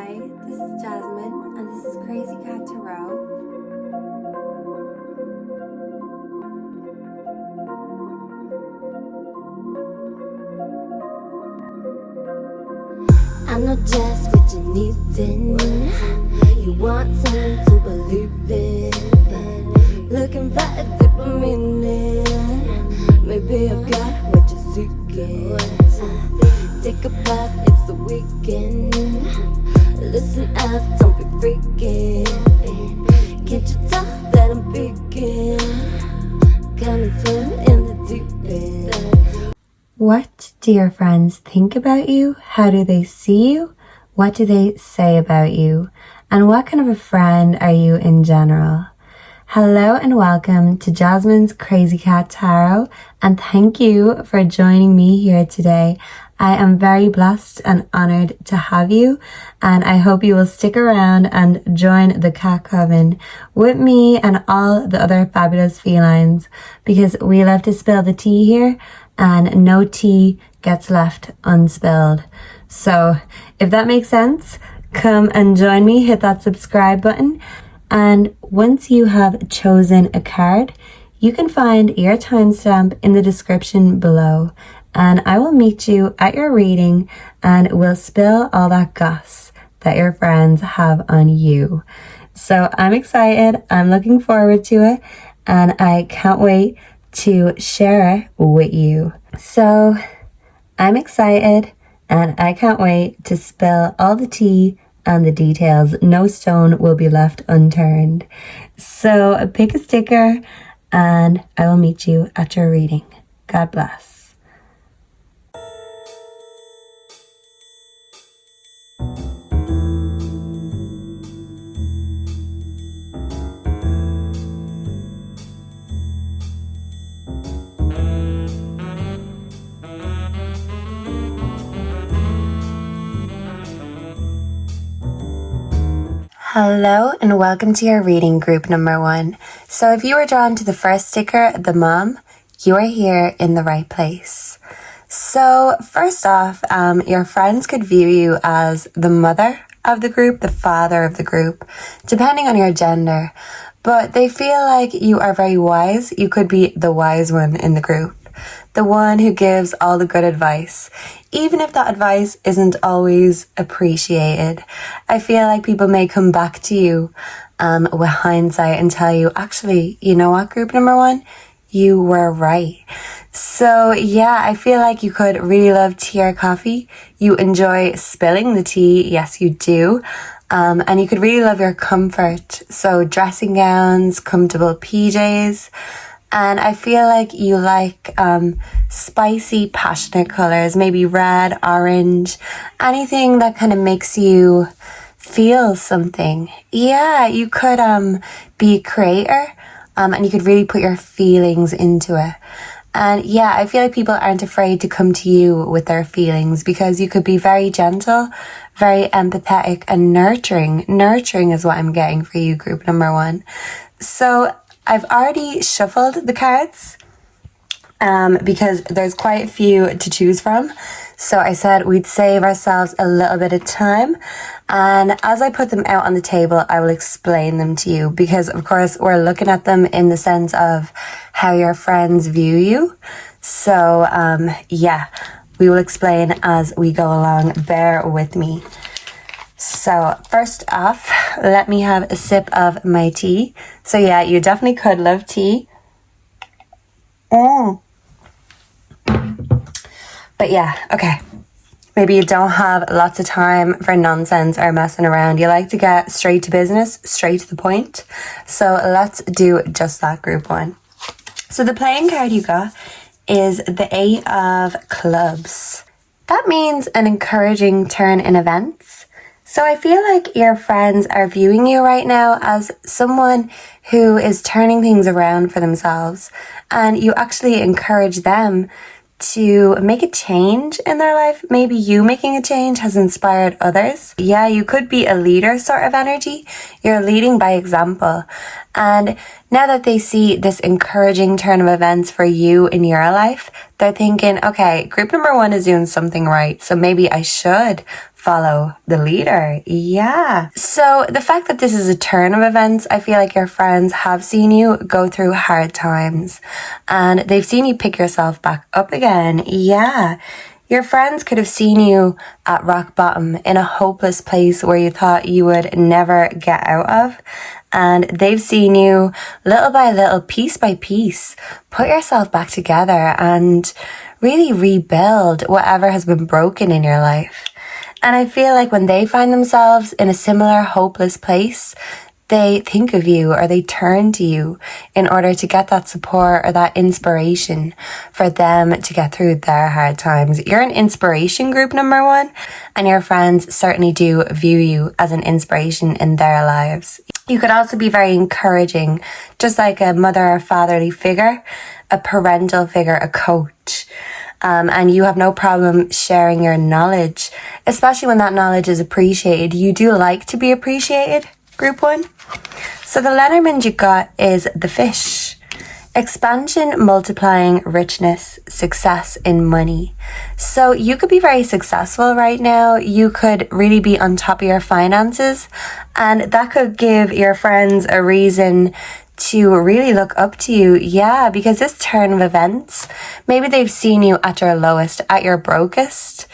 Hi, this is Jasmine, and this is Crazy Cat Tarot. I know just what you need in. You want something to believe in. Looking for a deeper meaning. Maybe I've got what you're seeking. Take a bath, it's the weekend. Listen up, don't be freaking. Can't you tell that I'm peeking? Come and swim in the deep end. What do your friends think about you? How do they see you? What do they say about you? And what kind of a friend are you in general? Hello and welcome to Jasmine's Crazy Cat Tarot, and thank you for joining me here today. I am very blessed and honored to have you, and I hope you will stick around and join the cat coven with me and all the other fabulous felines, because we love to spill the tea here and no tea gets left unspilled. So if that makes sense, come and join me, hit that subscribe button, and once you have chosen a card, you can find your timestamp in the description below, and I will meet you at your reading and we'll spill all that goss that your friends have on you. So I'm excited, I'm looking forward to it, and I can't wait to share it with you. So I'm excited and I can't wait to spill all the tea and the details. No stone will be left unturned. So pick a sticker and I will meet you at your reading. God bless. Hello and welcome to your reading group number 1. So if you were drawn to the first sticker, the mom, you are here in the right place. So first off, your friends could view you as the mother of the group, the father of the group, depending on your gender. But they feel like you are very wise. You could be the wise one in the group, the one who gives all the good advice, even if that advice isn't always appreciated. I feel like people may come back to you with hindsight and tell you, actually, you know what, group number 1, you were right. So yeah, I feel like you could really love tea or coffee. You enjoy spilling the tea, yes you do. And you could really love your comfort. So dressing gowns, comfortable PJs. And I feel like you like spicy, passionate colors, maybe red, orange, anything that kind of makes you feel something. Yeah, you could be a creator, and you could really put your feelings into it. And yeah, I feel like people aren't afraid to come to you with their feelings because you could be very gentle, very empathetic and nurturing. Nurturing is what I'm getting for you, group number 1. So I've already shuffled the cards because there's quite a few to choose from. So I said we'd save ourselves a little bit of time. And as I put them out on the table, I will explain them to you because, of course, we're looking at them in the sense of how your friends view you. So, yeah, we will explain as we go along. Bear with me. So first off, let me have a sip of my tea. So yeah, you definitely could love tea. But yeah, okay. Maybe you don't have lots of time for nonsense or messing around. You like to get straight to business, straight to the point. So let's do just that, group 1. So the playing card you got is the 8 of clubs. That means an encouraging turn in events. So I feel like your friends are viewing you right now as someone who is turning things around for themselves, and you actually encourage them to make a change in their life. Maybe you making a change has inspired others. Yeah, you could be a leader sort of energy. You're leading by example. And now that they see this encouraging turn of events for you in your life, they're thinking, okay, group number 1 is doing something right. So maybe I should follow the leader. Yeah. So the fact that this is a turn of events, I feel like your friends have seen you go through hard times and they've seen you pick yourself back up again. Yeah. Your friends could have seen you at rock bottom in a hopeless place where you thought you would never get out of. And they've seen you little by little, piece by piece, put yourself back together and really rebuild whatever has been broken in your life. And I feel like when they find themselves in a similar hopeless place, they think of you or they turn to you in order to get that support or that inspiration for them to get through their hard times. You're an inspiration group, number one, and your friends certainly do view you as an inspiration in their lives. You could also be very encouraging, just like a mother or fatherly figure, a parental figure, a coach. And you have no problem sharing your knowledge, especially when that knowledge is appreciated. You do like to be appreciated, group one. So the Lenormand you got is the fish. Expansion, multiplying, richness, success in money. So you could be very successful right now. You could really be on top of your finances, and that could give your friends a reason to really look up to you. Yeah, because this turn of events, maybe they've seen you at your lowest, at your brokest,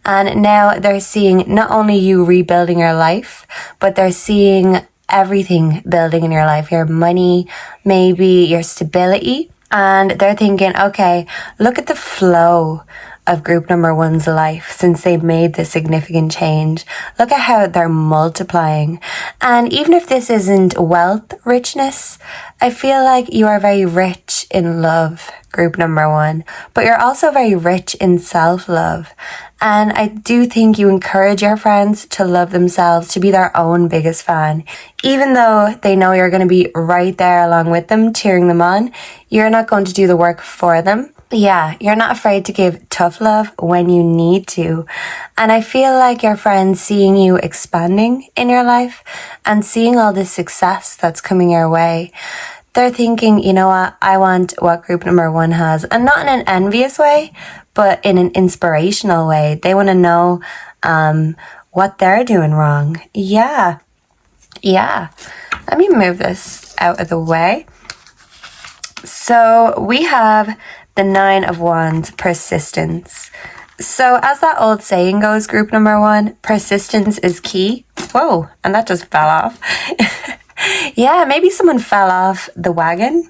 and now they're seeing not only you rebuilding your life, but they're seeing everything building in your life, your money, maybe your stability. And they're thinking, okay, look at the flow of group number one's life since they've made this significant change. Look at how they're multiplying. And even if this isn't wealth richness, I feel like you are very rich in love, group number one, but you're also very rich in self-love. And I do think you encourage your friends to love themselves, to be their own biggest fan. Even though they know you're going to be right there along with them, cheering them on, you're not going to do the work for them. Yeah, you're not afraid to give tough love when you need to. And I feel like your friends seeing you expanding in your life and seeing all this success that's coming your way, they're thinking, you know what, I want what group number one has. And not in an envious way, but in an inspirational way. They want to know what they're doing wrong. Yeah. Let me move this out of the way. So we have the 9 of Wands, persistence. So as that old saying goes, group number one, persistence is key. Whoa, and that just fell off. Yeah, maybe someone fell off the wagon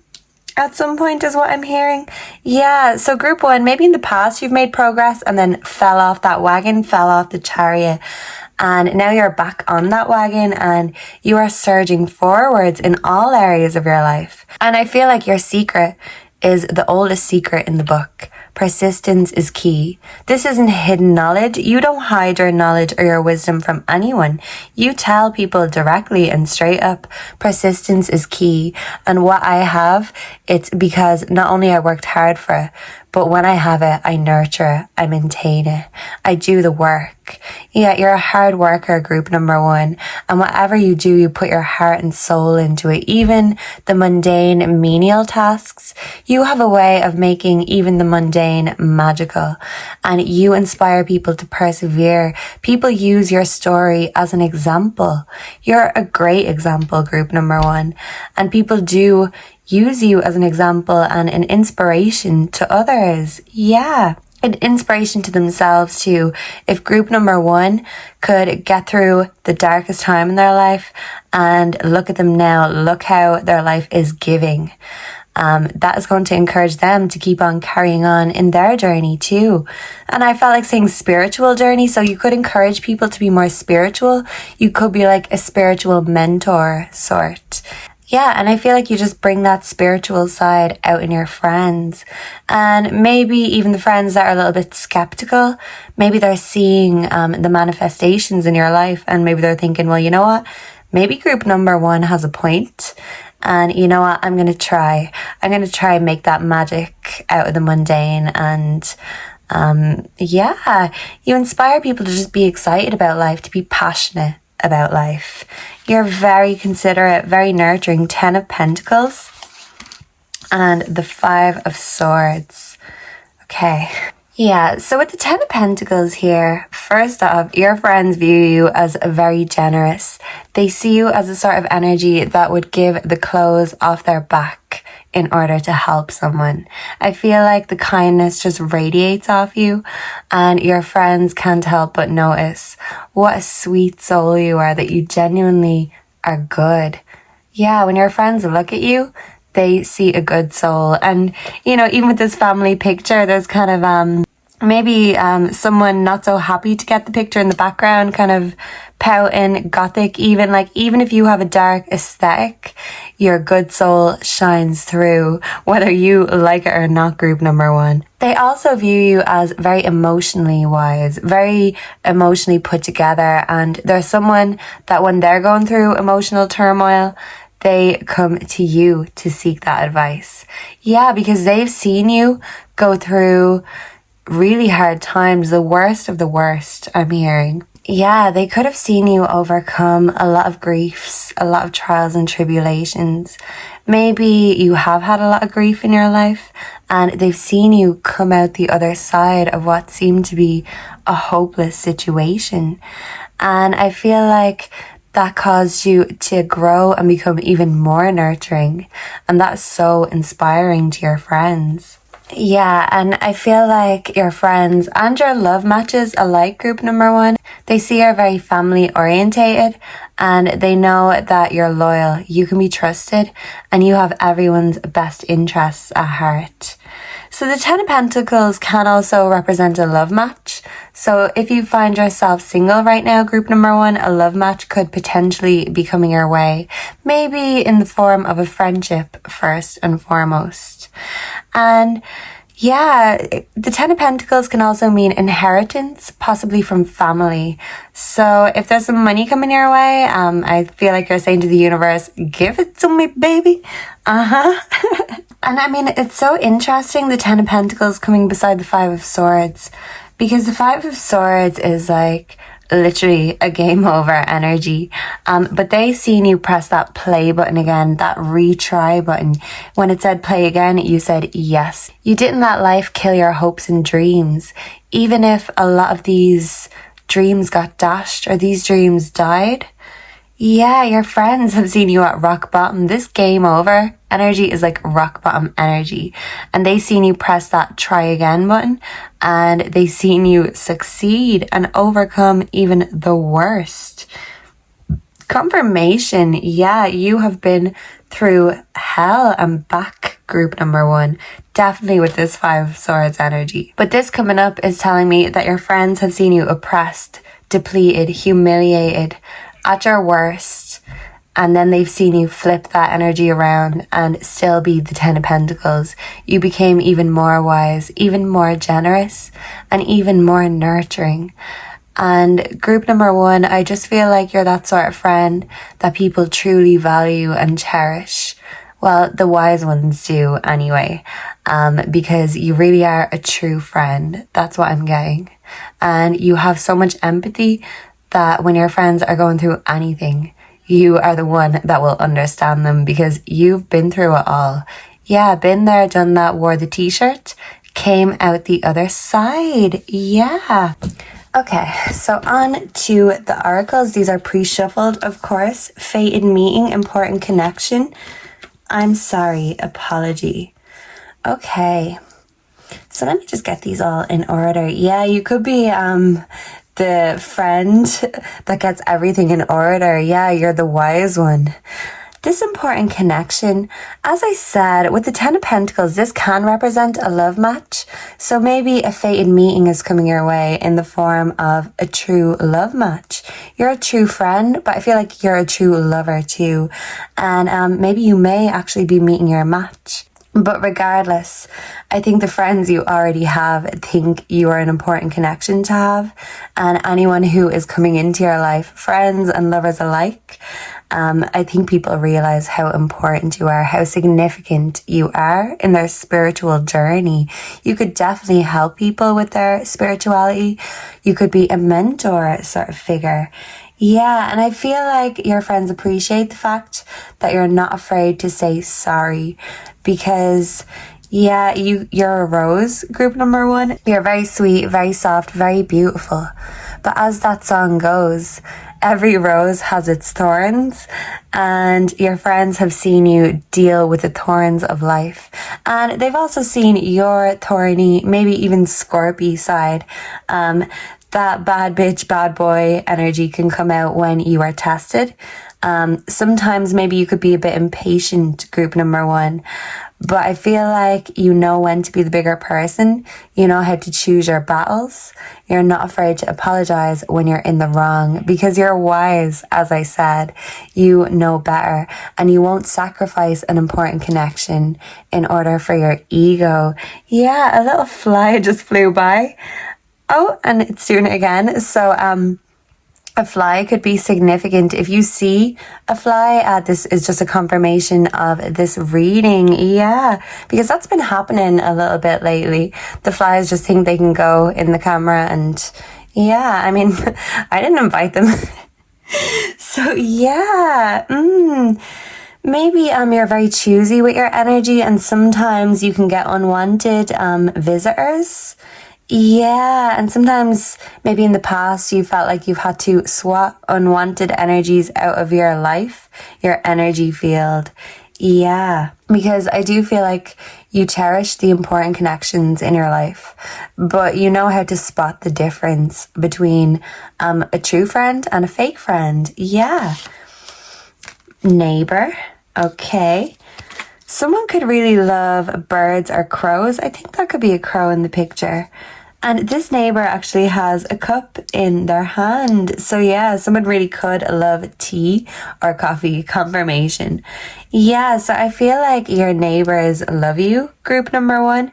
at some point is what I'm hearing. Yeah, so group one, maybe in the past you've made progress and then fell off that wagon, fell off the chariot. And now you're back on that wagon and you are surging forwards in all areas of your life. And I feel like your secret is the oldest secret in the book. Persistence is key. This isn't hidden knowledge. You don't hide your knowledge or your wisdom from anyone. You tell people directly and straight up. Persistence is key. And what I have, it's because not only I worked hard for it, but when I have it, I nurture it, I maintain it, I do the work. Yeah, you're a hard worker, group number one. And whatever you do, you put your heart and soul into it. Even the mundane, menial tasks, you have a way of making even the mundane magical. And you inspire people to persevere. People use your story as an example. You're a great example, group number one. And people do use you as an example and an inspiration to others. Yeah, an inspiration to themselves too. If group number one could get through the darkest time in their life and look at them now, look how their life is giving. That is going to encourage them to keep on carrying on in their journey too. And I felt like saying spiritual journey. So you could encourage people to be more spiritual. You could be like a spiritual mentor sort. Yeah, and I feel like you just bring that spiritual side out in your friends. And maybe even the friends that are a little bit skeptical, maybe they're seeing the manifestations in your life and maybe they're thinking, well, you know what? Maybe group number one has a point. And you know what? I'm going to try and make that magic out of the mundane. And yeah, you inspire people to just be excited about life, to be passionate about life. You're very considerate, very nurturing. 10 of Pentacles and the 5 of Swords. Okay. Yeah, so with the Ten of Pentacles here, first off, your friends view you as very generous. They see you as a sort of energy that would give the clothes off their back in order to help someone. I feel like the kindness just radiates off you, and your friends can't help but notice what a sweet soul you are, that you genuinely are good. Yeah, when your friends look at you, they see a good soul. And, you know, even with this family picture, there's kind of maybe someone not so happy to get the picture in the background, kind of pouting, gothic, even. Like, even if you have a dark aesthetic, your good soul shines through, whether you like it or not, group number one. They also view you as very emotionally wise, very emotionally put together, and they're someone that when they're going through emotional turmoil, they come to you to seek that advice. Yeah, because they've seen you go through really hard times, the worst of the worst, I'm hearing. Yeah, they could have seen you overcome a lot of griefs, a lot of trials and tribulations. Maybe you have had a lot of grief in your life, and they've seen you come out the other side of what seemed to be a hopeless situation. And I feel like that caused you to grow and become even more nurturing. And that's so inspiring to your friends. Yeah, and I feel like your friends and your love matches alike, group number one, they see you're very family orientated, and they know that you're loyal, you can be trusted, and you have everyone's best interests at heart. So the Ten of Pentacles can also represent a love match. So if you find yourself single right now, group number one, a love match could potentially be coming your way. Maybe in the form of a friendship first and foremost. And yeah, the Ten of Pentacles can also mean inheritance, possibly from family. So if there's some money coming your way, I feel like you're saying to the universe, give it to me, baby. And I mean, it's so interesting, the Ten of Pentacles coming beside the Five of Swords, because the Five of Swords is like literally a game over energy. But they seen you press that play button again, that retry button. When it said play again, you said yes. You didn't let life kill your hopes and dreams. Even if a lot of these dreams got dashed or these dreams died. Yeah, your friends have seen you at rock bottom. This game over energy is like rock bottom energy. And they seen you press that try again button, and they seen you succeed and overcome even the worst. Confirmation. Yeah, you have been through hell and back, group number one. Definitely with this Five of Swords energy. But this coming up is telling me that your friends have seen you oppressed, depleted, humiliated, at your worst, and then they've seen you flip that energy around and still be the Ten of Pentacles. You became even more wise, even more generous, and even more nurturing. And group number one, I just feel like you're that sort of friend that people truly value and cherish. Well, the wise ones do anyway, because you really are a true friend. That's what I'm getting. And you have so much empathy that when your friends are going through anything, you are the one that will understand them because you've been through it all. Yeah, been there, done that, wore the t-shirt, came out the other side. Yeah. Okay, so on to the oracles. These are pre-shuffled, of course. Fated meeting, important connection. I'm sorry, apology. Okay, so let me just get these all in order. Yeah, you could be the friend that gets everything in order. Yeah, you're the wise one. This important connection, as I said, with the Ten of Pentacles, this can represent a love match. So maybe a fated meeting is coming your way in the form of a true love match. You're a true friend, but I feel like you're a true lover too. And maybe you may actually be meeting your match. But regardless, I think the friends you already have think you are an important connection to have. And anyone who is coming into your life, friends and lovers alike, I think people realize how important you are, how significant you are in their spiritual journey. You could definitely help people with their spirituality. You could be a mentor sort of figure. Yeah, and I feel like your friends appreciate the fact that you're not afraid to say sorry, because Yeah, you're a rose, group number one. You're very sweet, very soft, very beautiful. But as that song goes, every rose has its thorns, and your friends have seen you deal with the thorns of life. And they've also seen your thorny, maybe even scorpy side. That bad bitch, bad boy energy can come out when you are tested. Sometimes maybe you could be a bit impatient, group number one, but I feel like you know when to be the bigger person. You know how to choose your battles. You're not afraid to apologize when you're in the wrong because you're wise, as I said. You know better, and you won't sacrifice an important connection in order for your ego. Yeah, a little fly just flew by. Oh, and it's doing it again. So, a fly could be significant. If you see a fly, this is just a confirmation of this reading. Yeah, because that's been happening a little bit lately. The flies just think they can go in the camera, and yeah, I mean, I didn't invite them. So yeah, maybe you're very choosy with your energy, and sometimes you can get unwanted visitors. Yeah, and sometimes maybe in the past you felt like you've had to swat unwanted energies out of your life, your energy field. Yeah, because I do feel like you cherish the important connections in your life, but you know how to spot the difference between a true friend and a fake friend. Yeah. Neighbor. Okay. Someone could really love birds or crows. I think that could be a crow in the picture. And this neighbor actually has a cup in their hand. So yeah, someone really could love tea or coffee. Confirmation. Yeah, so I feel like your neighbors love you, group number one.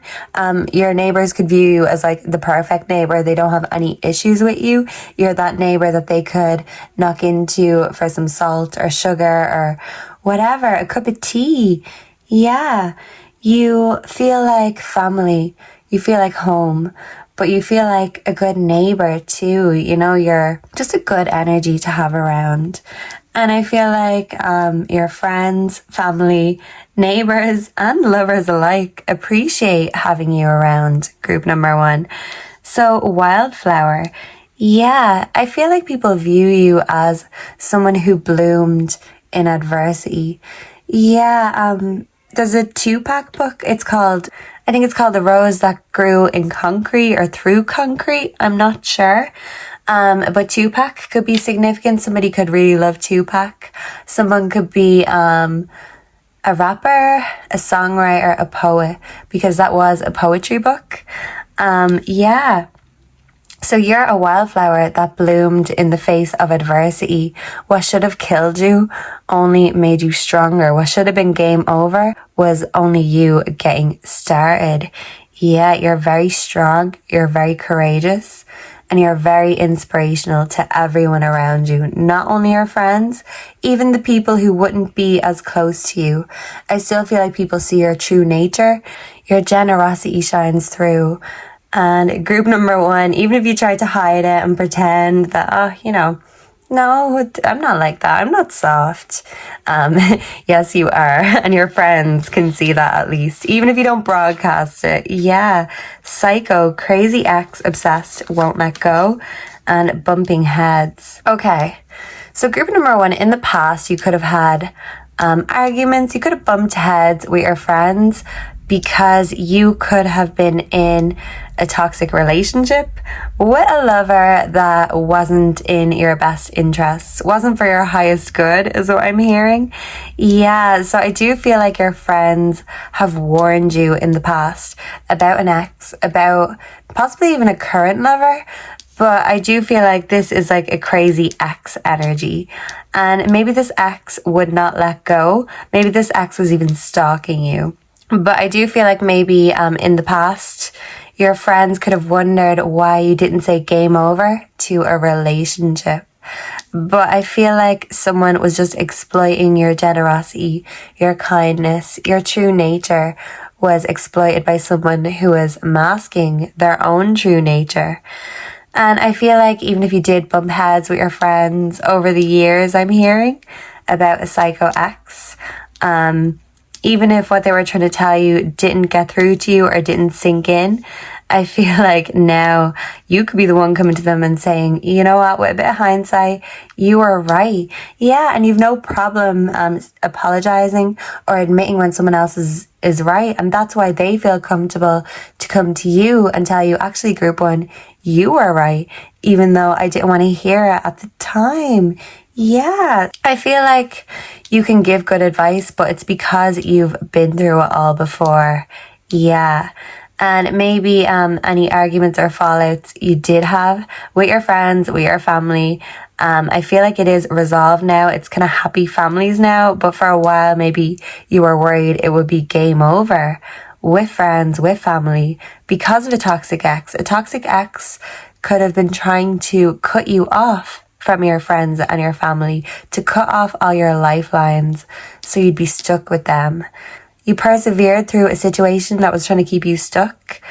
Your neighbors could view you as like the perfect neighbor. They don't have any issues with you. You're that neighbor that they could knock into for some salt or sugar or whatever, a cup of tea. Yeah, you feel like family, you feel like home, but you feel like a good neighbor too. You know, you're just a good energy to have around. And I feel like your friends, family, neighbors, and lovers alike appreciate having you around, group number one. So, wildflower. Yeah, I feel like people view you as someone who bloomed in adversity. Yeah, there's a Tupac book. I think it's called The Rose That Grew in Concrete or Through Concrete. I'm not sure. But Tupac could be significant. Somebody could really love Tupac. Someone could be a rapper, a songwriter, a poet, because that was a poetry book. Yeah. So you're a wildflower that bloomed in the face of adversity. What should have killed you only made you stronger. What should have been game over was only you getting started. Yeah, you're very strong, you're very courageous, and you're very inspirational to everyone around you. Not only your friends, even the people who wouldn't be as close to you. I still feel like people see your true nature. Your generosity shines through. And group number one, even if you try to hide it and pretend that, no, I'm not like that. I'm not soft. Yes, you are. And your friends can see that at least, even if you don't broadcast it. Yeah. Psycho, crazy ex, obsessed, won't let go, and bumping heads. Okay. So group number one, in the past, you could have had arguments. You could have bumped heads with your friends because you could have been in a toxic relationship with a lover that wasn't in your best interests, wasn't for your highest good, is what I'm hearing. Yeah, so I do feel like your friends have warned you in the past about an ex, about possibly even a current lover. But I do feel like this is like a crazy ex energy. And maybe this ex would not let go. Maybe this ex was even stalking you. But I do feel like maybe in the past, your friends could have wondered why you didn't say game over to a relationship. But I feel like someone was just exploiting your generosity, your kindness, your true nature was exploited by someone who was masking their own true nature. And I feel like even if you did bump heads with your friends over the years, I'm hearing about a psycho ex, even if what they were trying to tell you didn't get through to you or didn't sink in, I feel like now you could be the one coming to them and saying, you know what, with a bit of hindsight, you were right. Yeah, and you've no problem apologizing or admitting when someone else is right. And that's why they feel comfortable to come to you and tell you, actually, group one, you were right, even though I didn't want to hear it at the time. Yeah, I feel like you can give good advice, but it's because you've been through it all before. Yeah. And maybe any arguments or fallouts you did have with your friends, with your family, I feel like it is resolved now. It's kind of happy families now, but for a while maybe you were worried it would be game over with friends, with family, because of a toxic ex. A toxic ex could have been trying to cut you off from your friends and your family, to cut off all your lifelines so you'd be stuck with them. You persevered through a situation that was trying to keep you stuck,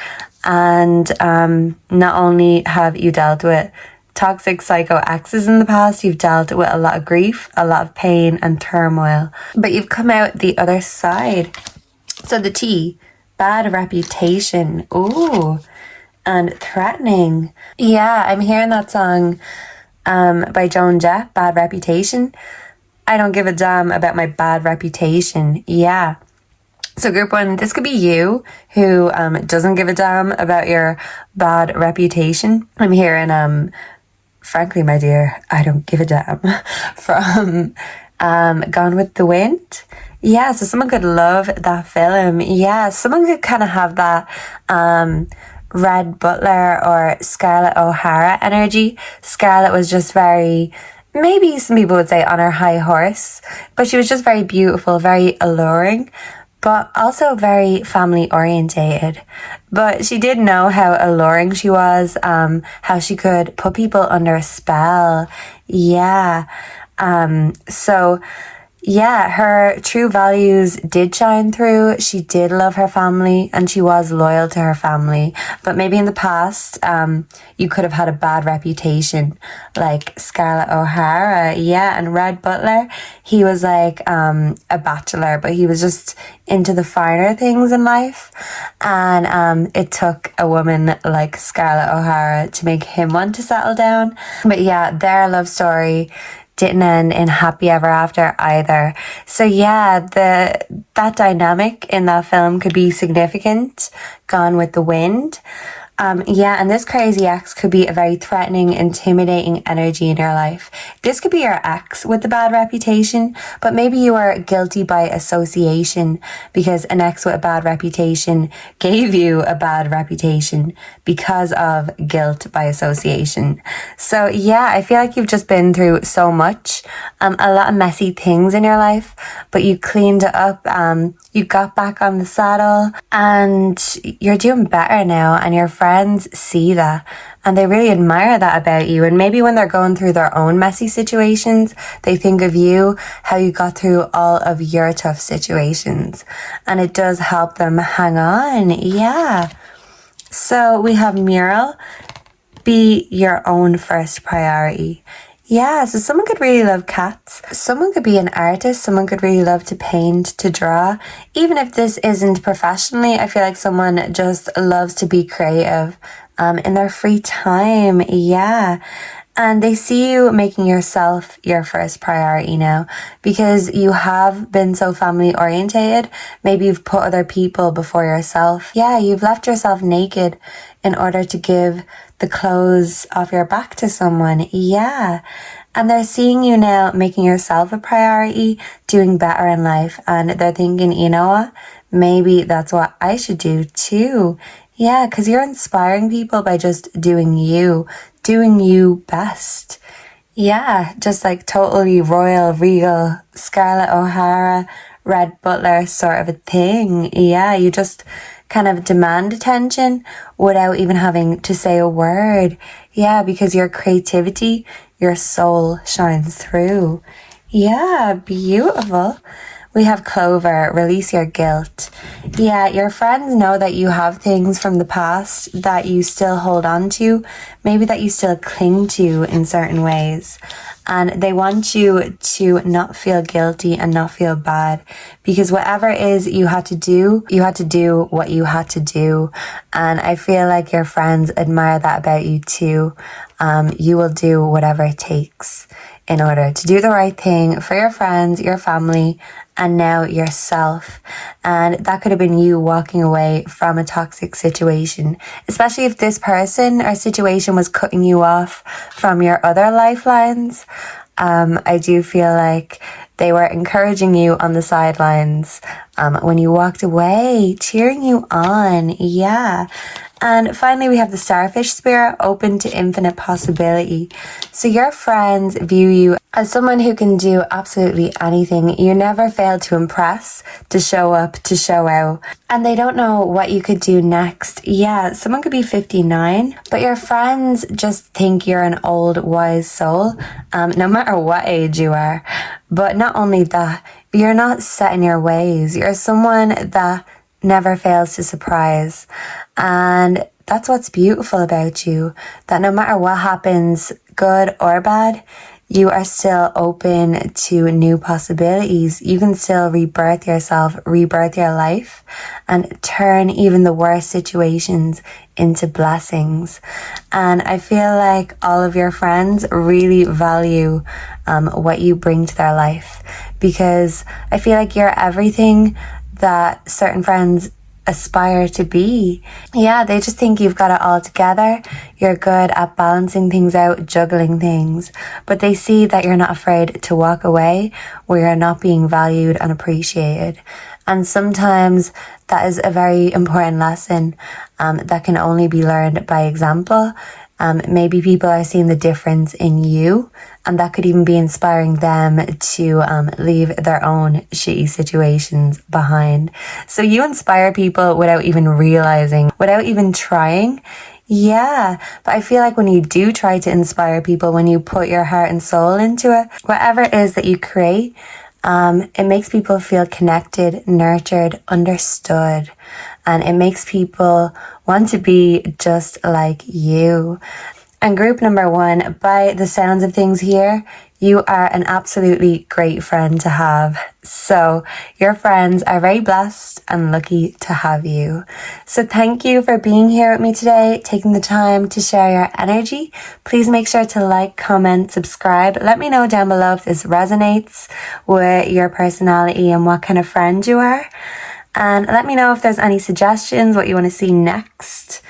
and not only have you dealt with toxic psycho exes in the past, you've dealt with a lot of grief, a lot of pain and turmoil, but you've come out the other side. So the T, bad reputation, ooh, and threatening. Yeah, I'm hearing that song by Joan Jett, Bad Reputation. I don't give a damn about my bad reputation. Yeah. So group one, this could be you who doesn't give a damn about your bad reputation. I'm hearing, frankly, my dear, I don't give a damn from Gone with the Wind. Yeah, so someone could love that film. Yeah, someone could kind of have that Red Butler or Scarlett O'Hara energy. Scarlett was just very, maybe some people would say on her high horse, but she was just very beautiful, very alluring, but also very family orientated. But she did know how alluring she was, how she could put people under a spell. Yeah. So yeah, her true values did shine through. She did love her family and she was loyal to her family. But maybe in the past, you could have had a bad reputation, like Scarlett O'Hara. Yeah, and Red Butler, he was like a bachelor, but he was just into the finer things in life. And it took a woman like Scarlett O'Hara to make him want to settle down. But yeah, their love story didn't end in happy ever after either. So yeah, that dynamic in that film could be significant. Gone with the Wind. Yeah, and this crazy ex could be a very threatening, intimidating energy in your life. This could be your ex with the bad reputation, but maybe you are guilty by association because an ex with a bad reputation gave you a bad reputation because of guilt by association. So yeah, I feel like you've just been through so much, a lot of messy things in your life, but you cleaned it up, you got back on the saddle, and you're doing better now, and your friends see that and they really admire that about you. And maybe when they're going through their own messy situations, they think of you, how you got through all of your tough situations, and it does help them hang on. Yeah. So we have Mural, be your own first priority. Yeah, so someone could really love cats. Someone could be an artist. Someone could really love to paint, to draw. Even if this isn't professionally, I feel like someone just loves to be creative in their free time. Yeah. And they see you making yourself your first priority now because you have been so family orientated. Maybe you've put other people before yourself. Yeah, you've left yourself naked in order to give the clothes off your back to someone. Yeah. And they're seeing you now making yourself a priority, doing better in life. And they're thinking, you know what? Maybe that's what I should do too. Yeah, because you're inspiring people by just doing you best. Yeah, just like totally royal, regal, Scarlett O'Hara, Red Butler sort of a thing. Yeah, you just kind of demand attention without even having to say a word. Yeah, because your creativity, your soul shines through. Yeah, beautiful. We have Clover, release your guilt. Yeah, your friends know that you have things from the past that you still hold on to, maybe that you still cling to in certain ways. and they want you to not feel guilty and not feel bad, because whatever it is you had to do what you had to do. And I feel like your friends admire that about you too. You will do whatever it takes in order to do the right thing for your friends, your family, and now yourself. And that could have been you walking away from a toxic situation, especially if this person or situation was cutting you off from your other lifelines. I do feel like they were encouraging you on the sidelines when you walked away, cheering you on. Yeah. And finally, we have the starfish spirit, open to infinite possibility. So your friends view you as someone who can do absolutely anything. You never fail to impress, to show up, to show out. And they don't know what you could do next. Yeah, someone could be 59, but your friends just think you're an old, wise soul, no matter what age you are. But not only that, you're not set in your ways. You're someone that never fails to surprise. And that's what's beautiful about you, that no matter what happens, good or bad, you are still open to new possibilities. You can still rebirth yourself, rebirth your life, and turn even the worst situations into blessings. And I feel like all of your friends really value what you bring to their life, because I feel like you're everything that certain friends aspire to be. Yeah, they just think you've got it all together. You're good at balancing things out, juggling things, but they see that you're not afraid to walk away where you're not being valued and appreciated. And sometimes that is a very important lesson that can only be learned by example. Maybe people are seeing the difference in you, and that could even be inspiring them to leave their own shitty situations behind. So you inspire people without even realizing, without even trying. Yeah, but I feel like when you do try to inspire people, when you put your heart and soul into it, whatever it is that you create, it makes people feel connected, nurtured, understood, and it makes people want to be just like you. And group number 1, by the sounds of things here, you are an absolutely great friend to have. So your friends are very blessed and lucky to have you. So thank you for being here with me today, taking the time to share your energy. Please make sure to like, comment, subscribe. Let me know down below if this resonates with your personality and what kind of friend you are. And let me know if there's any suggestions, what you want to see next.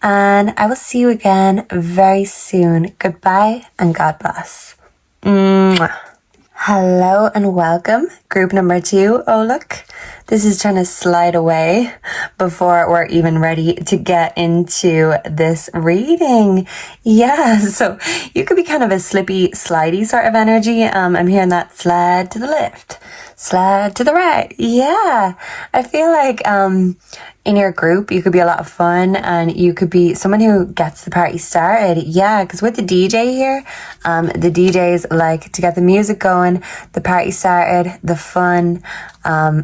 And I will see you again very soon. Goodbye and God bless. Mwah. Hello and welcome. Group number 2. Oh, look. This is trying to slide away before we're even ready to get into this reading. Yeah, so you could be kind of a slippy, slidey sort of energy. I'm hearing that slide to the left, slide to the right. Yeah, I feel like in your group, you could be a lot of fun, and you could be someone who gets the party started. Yeah, because with the DJ here, the DJs like to get the music going, the party started, the fun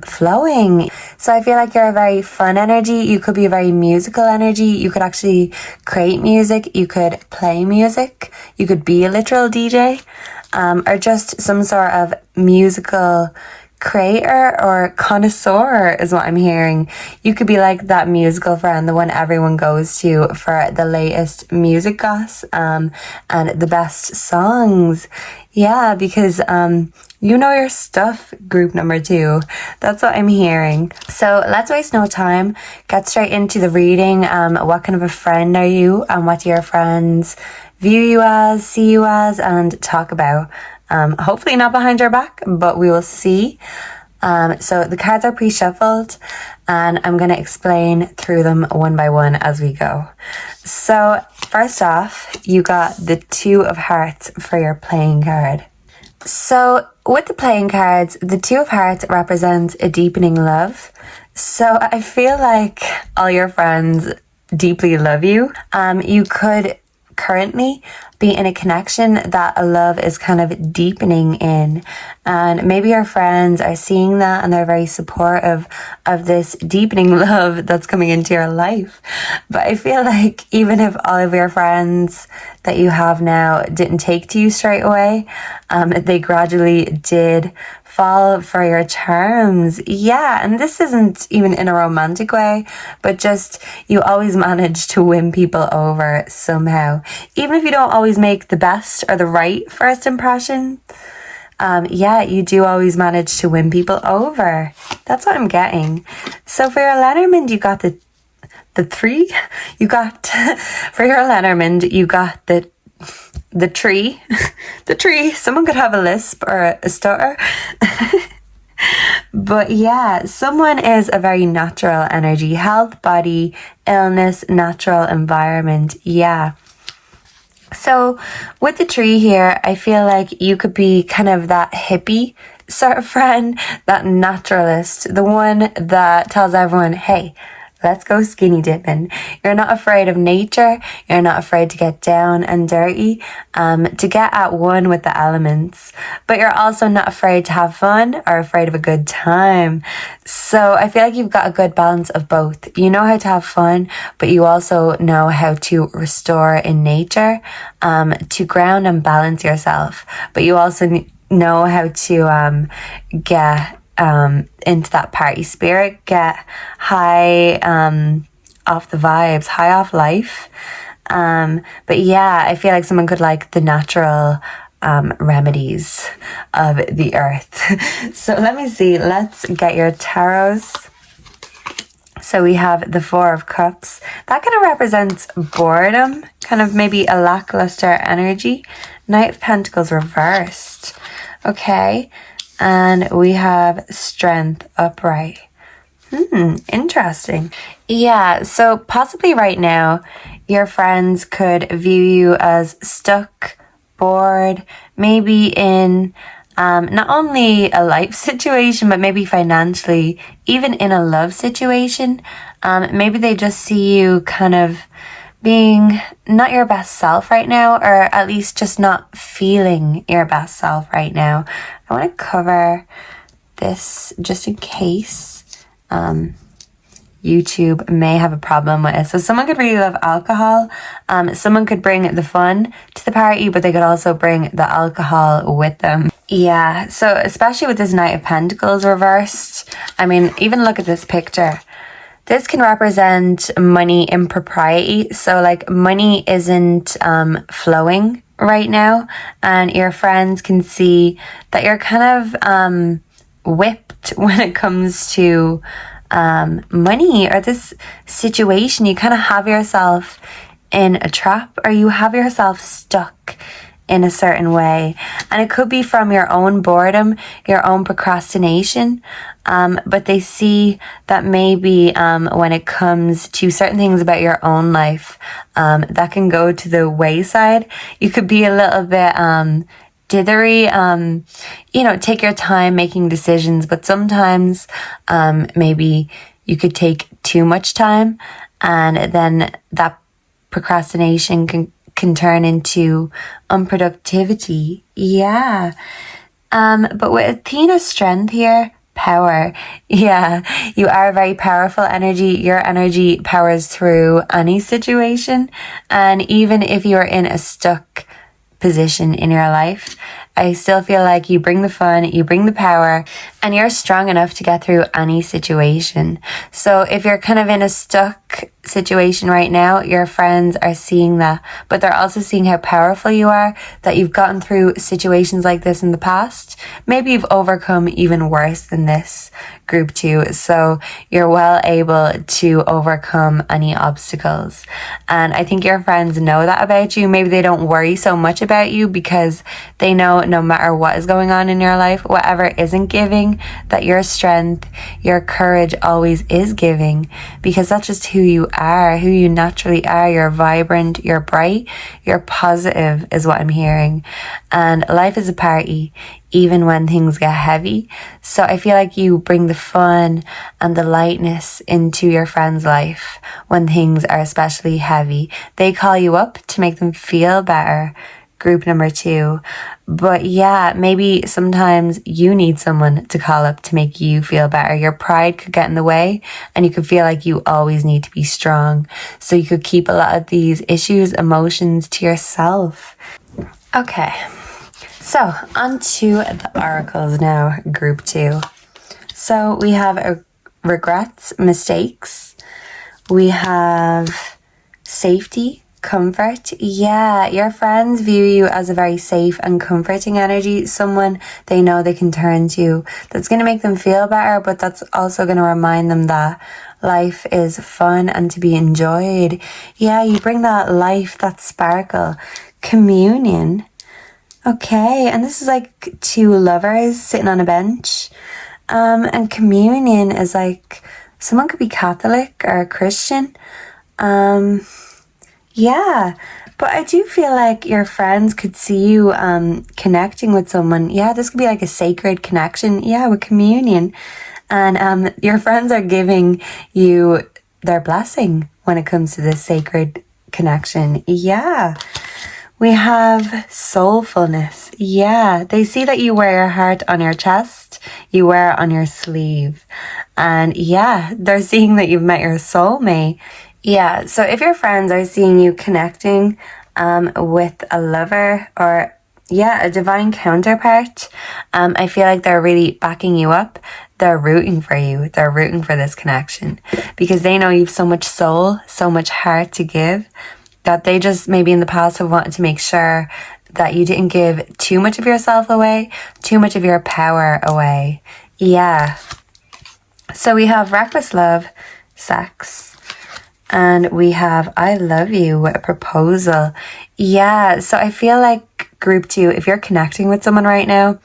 flowing. So I feel like you're a very fun energy. You could be a very musical energy. You could actually create music. You could play music. You could be a literal DJ, or just some sort of musical creator or connoisseur is what I'm hearing. You could be like that musical friend, the one everyone goes to for the latest music goss and the best songs. Yeah, because you know your stuff, group number 2. That's what I'm hearing. So let's waste no time. Get straight into the reading. What kind of a friend are you, and what do your friends view you as, see you as, and talk about? Hopefully not behind your back, but we will see. So the cards are pre-shuffled, and I'm going to explain through them one by one as we go. So first off, you got the 2 of Hearts for your playing card. So with the playing cards, the 2 of Hearts represents a deepening love. So I feel like all your friends deeply love you. You could currently be in a connection that a love is kind of deepening in. And maybe your friends are seeing that and they're very supportive of this deepening love that's coming into your life. But I feel like even if all of your friends that you have now didn't take to you straight away, they gradually did fall for your charms. Yeah, and this isn't even in a romantic way, but just you always manage to win people over somehow. Even if you don't always make the best or the right first impression, you do always manage to win people over. That's what I'm getting. So for your Lenormand, you got the three. You got, for your Lenormand, you got the tree. The tree. Someone could have a lisp or a stutter. But yeah, someone is a very natural energy. Health, body, illness, natural environment. Yeah. So with the tree here, I feel like you could be kind of that hippie sort of friend, that naturalist, the one that tells everyone, hey, let's go skinny dipping. You're not afraid of nature. You're not afraid to get down and dirty, to get at one with the elements. But you're also not afraid to have fun or afraid of a good time. So I feel like you've got a good balance of both. You know how to have fun, but you also know how to restore in nature, to ground and balance yourself. But you also know how to get into that party spirit, get high off the vibes, high off life. But yeah, I feel like someone could like the natural remedies of the earth. So let me see, let's get your tarots. So we have the Four of Cups. That kind of represents boredom, kind of maybe a lackluster energy. Knight of Pentacles reversed. Okay. And we have Strength upright. Interesting. Yeah, so possibly right now, your friends could view you as stuck, bored, maybe in not only a life situation, but maybe financially, even in a love situation. Maybe they just see you kind of being not your best self right now, or at least just not feeling your best self right now. I want to cover this just in case YouTube may have a problem with it. So someone could really love alcohol. Someone could bring the fun to the party, but they could also bring the alcohol with them. Yeah, so especially with this Knight of Pentacles reversed. I mean, even look at this picture. This can represent money impropriety. So like money isn't flowing right now, and your friends can see that you're kind of whipped when it comes to money or this situation. You kind of have yourself in a trap, or you have yourself stuck in a certain way, and it could be from your own boredom, your own procrastination, but they see that maybe when it comes to certain things about your own life, that can go to the wayside. You could be a little bit dithery, take your time making decisions, but sometimes maybe you could take too much time, and then that procrastination can turn into unproductivity. Yeah. But with Athena's strength here, power. Yeah, you are a very powerful energy. Your energy powers through any situation. And even if you're in a stuck position in your life, I still feel like you bring the fun, you bring the power, and you're strong enough to get through any situation. So if you're kind of in a stuck situation right now, your friends are seeing that, but they're also seeing how powerful you are, that you've gotten through situations like this in the past. Maybe you've overcome even worse than this, group 2. So you're well able to overcome any obstacles. And I think your friends know that about you. Maybe they don't worry so much about you because they know no matter what is going on in your life, whatever isn't giving, that your strength, your courage always is giving, because that's just who who you are, who you naturally are. You're vibrant, you're bright, you're positive is what I'm hearing. And life is a party, even when things get heavy. So I feel like you bring the fun and the lightness into your friend's life when things are especially heavy. They call you up to make them feel better. Group number 2. But yeah, maybe sometimes you need someone to call up to make you feel better. Your pride could get in the way and you could feel like you always need to be strong. So you could keep a lot of these issues, emotions to yourself. Okay, so on to the oracles now, group 2. So we have regrets, mistakes. We have safety, comfort. Yeah, your friends view you as a very safe and comforting energy, someone they know they can turn to. That's going to make them feel better, but that's also going to remind them that life is fun and to be enjoyed. Yeah, you bring that life, that sparkle. Communion. Okay, and this is like 2 lovers sitting on a bench. And communion is like someone could be Catholic or Christian. Yeah, but I do feel like your friends could see you connecting with someone. Yeah, this could be like a sacred connection. Yeah, with communion. And your friends are giving you their blessing when it comes to this sacred connection. Yeah. We have soulfulness. Yeah, they see that you wear your heart on your chest, you wear it on your sleeve. And yeah, they're seeing that you've met your soulmate. Yeah, so if your friends are seeing you connecting with a lover or, yeah, a divine counterpart, I feel like they're really backing you up. They're rooting for you. They're rooting for this connection because they know you've so much soul, so much heart to give that they just maybe in the past have wanted to make sure that you didn't give too much of yourself away, too much of your power away. Yeah. So we have reckless love, sex. And we have I love you, a proposal. Yeah, so I feel like group 2, if you're connecting with someone right now,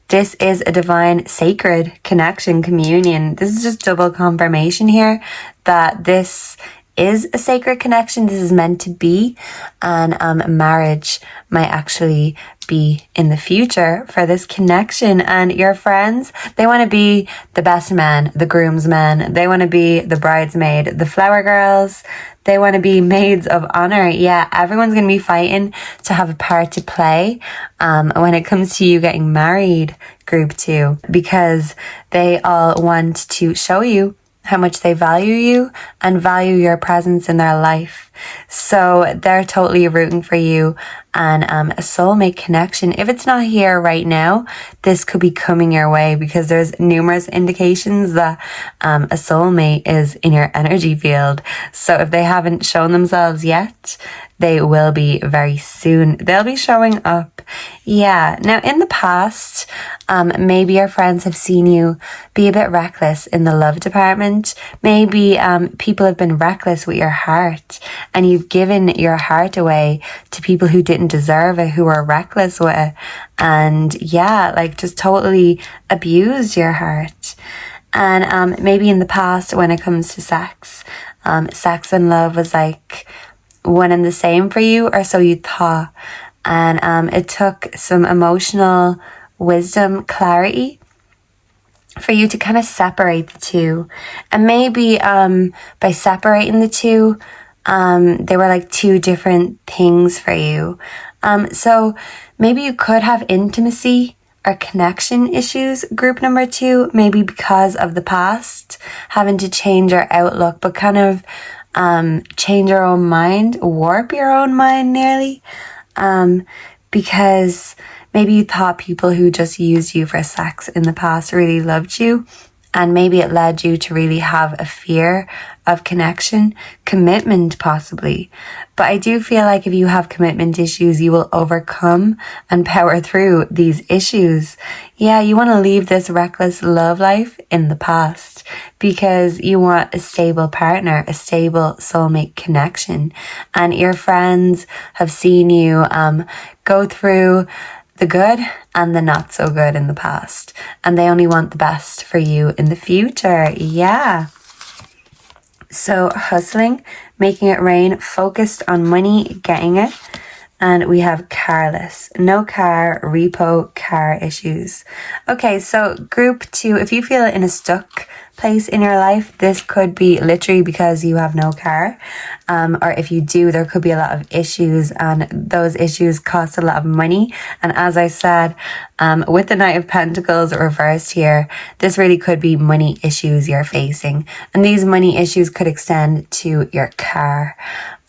this is a divine, sacred connection, communion. This is just double confirmation here that this is a sacred connection. This is meant to be. And marriage might actually be in the future for this connection. And your friends, they want to be the best man, the groomsmen. They want to be the bridesmaid, the flower girls. They want to be maids of honor. Yeah, everyone's going to be fighting to have a part to play when it comes to you getting married, group 2, because they all want to show you how much they value you and value your presence in their life. So they're totally rooting for you and a soulmate connection. If it's not here right now, this could be coming your way because there's numerous indications that a soulmate is in your energy field. So if they haven't shown themselves yet, they will be very soon. They'll be showing up. Yeah. Now, in the past, maybe your friends have seen you be a bit reckless in the love department. Maybe people have been reckless with your heart and you've given your heart away to people who didn't deserve it, who were reckless with it. And yeah, like just totally abused your heart. And maybe in the past, when it comes to sex and love was like one and the same for you, or so you thought. And it took some emotional wisdom, clarity for you to kind of separate the two. And maybe by separating the two, they were like 2 different things for you. So maybe you could have intimacy or connection issues, group number 2, maybe because of the past, having to change your outlook, but kind of change your own mind, warp your own mind nearly, because maybe you thought people who just used you for sex in the past really loved you, and maybe it led you to really have a fear of connection, commitment possibly. But I do feel like if you have commitment issues, you will overcome and power through these issues. Yeah, you want to leave this reckless love life in the past because you want a stable partner, a stable soulmate connection. And your friends have seen you go through the good and the not so good in the past. And they only want the best for you in the future. Yeah. So hustling, making it rain, focused on money, getting it. And we have carless, no car, repo, car issues. Okay, so group 2, if you feel in a stuck place in your life, this could be literally because you have no car. Or if you do, there could be a lot of issues, and those issues cost a lot of money. And as I said, with the Knight of Pentacles reversed here, this really could be money issues you're facing. And these money issues could extend to your car.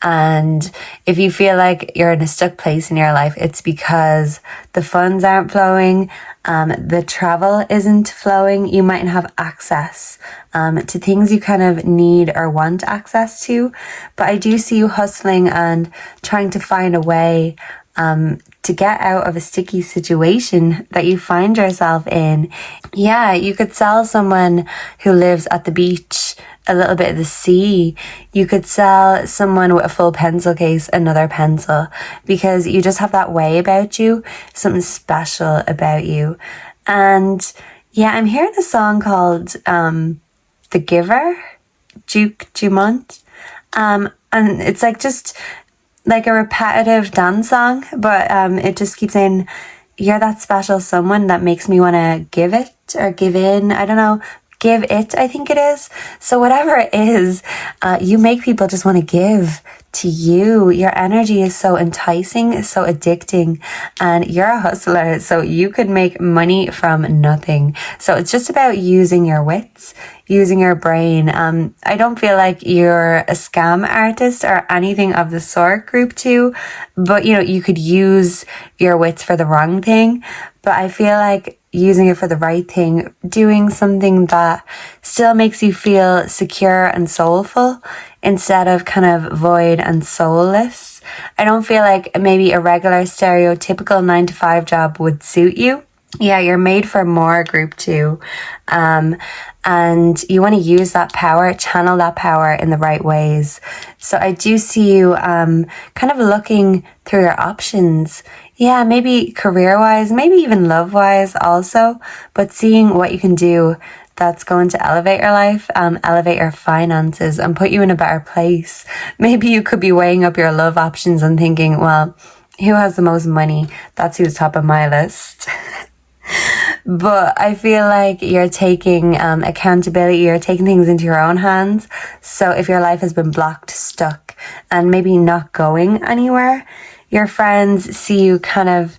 And if you feel like you're in a stuck place in your life, it's because the funds aren't flowing, the travel isn't flowing. You mightn't have access to things you kind of need or want access to. But I do see you hustling and trying to find a way to get out of a sticky situation that you find yourself in. Yeah, you could sell someone who lives at the beach a little bit of the sea. You could sell someone with a full pencil case another pencil, because you just have that way about you, something special about you. And yeah, I'm hearing a song called The Giver, Duke Dumont. And it's like just like a repetitive dance song, but it just keeps saying, you're that special someone that makes me want to give it or give in. I don't know. Give it, I think it is. So whatever it is, you make people just want to give to you. Your energy is so enticing, so addicting, and you're a hustler, so you could make money from nothing. So it's just about using your wits, using your brain. I don't feel like you're a scam artist or anything of the sort, group 2, but you could use your wits for the wrong thing. But I feel like using it for the right thing, doing something that still makes you feel secure and soulful instead of kind of void and soulless. I don't feel like maybe a regular stereotypical 9-to-5 job would suit you. Yeah, you're made for more, group 2. And you want to use that power, channel that power in the right ways. So I do see you kind of looking through your options. Yeah, maybe career-wise, maybe even love-wise also, but seeing what you can do that's going to elevate your life, elevate your finances, and put you in a better place. Maybe you could be weighing up your love options and thinking, well, who has the most money? That's who's top of my list. But I feel like you're taking accountability, you're taking things into your own hands. So if your life has been blocked, stuck, and maybe not going anywhere, your friends see you kind of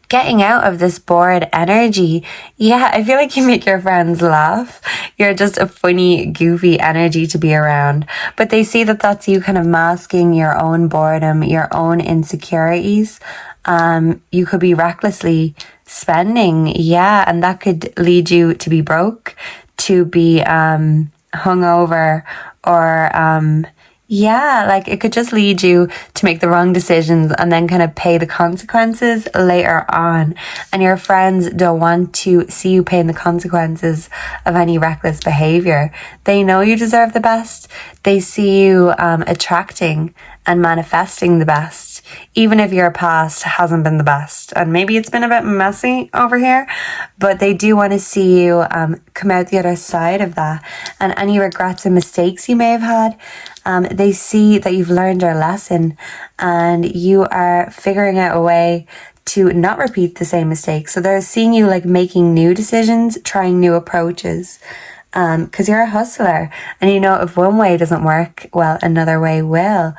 getting out of this bored energy. Yeah, I feel like you make your friends laugh. You're just a funny, goofy energy to be around. But they see that that's you kind of masking your own boredom, your own insecurities. You could be recklessly spending. Yeah, and that could lead you to be broke, to be hungover, or yeah, like it could just lead you to make the wrong decisions and then kind of pay the consequences later on. And your friends don't want to see you paying the consequences of any reckless behavior. They know you deserve the best. They see you attracting and manifesting the best, even if your past hasn't been the best. And maybe it's been a bit messy over here, but they do want to see you come out the other side of that. And any regrets and mistakes you may have had, they see that you've learned your lesson and you are figuring out a way to not repeat the same mistakes. So they're seeing you like making new decisions, trying new approaches. Because you're a hustler, and if one way doesn't work, well, another way will.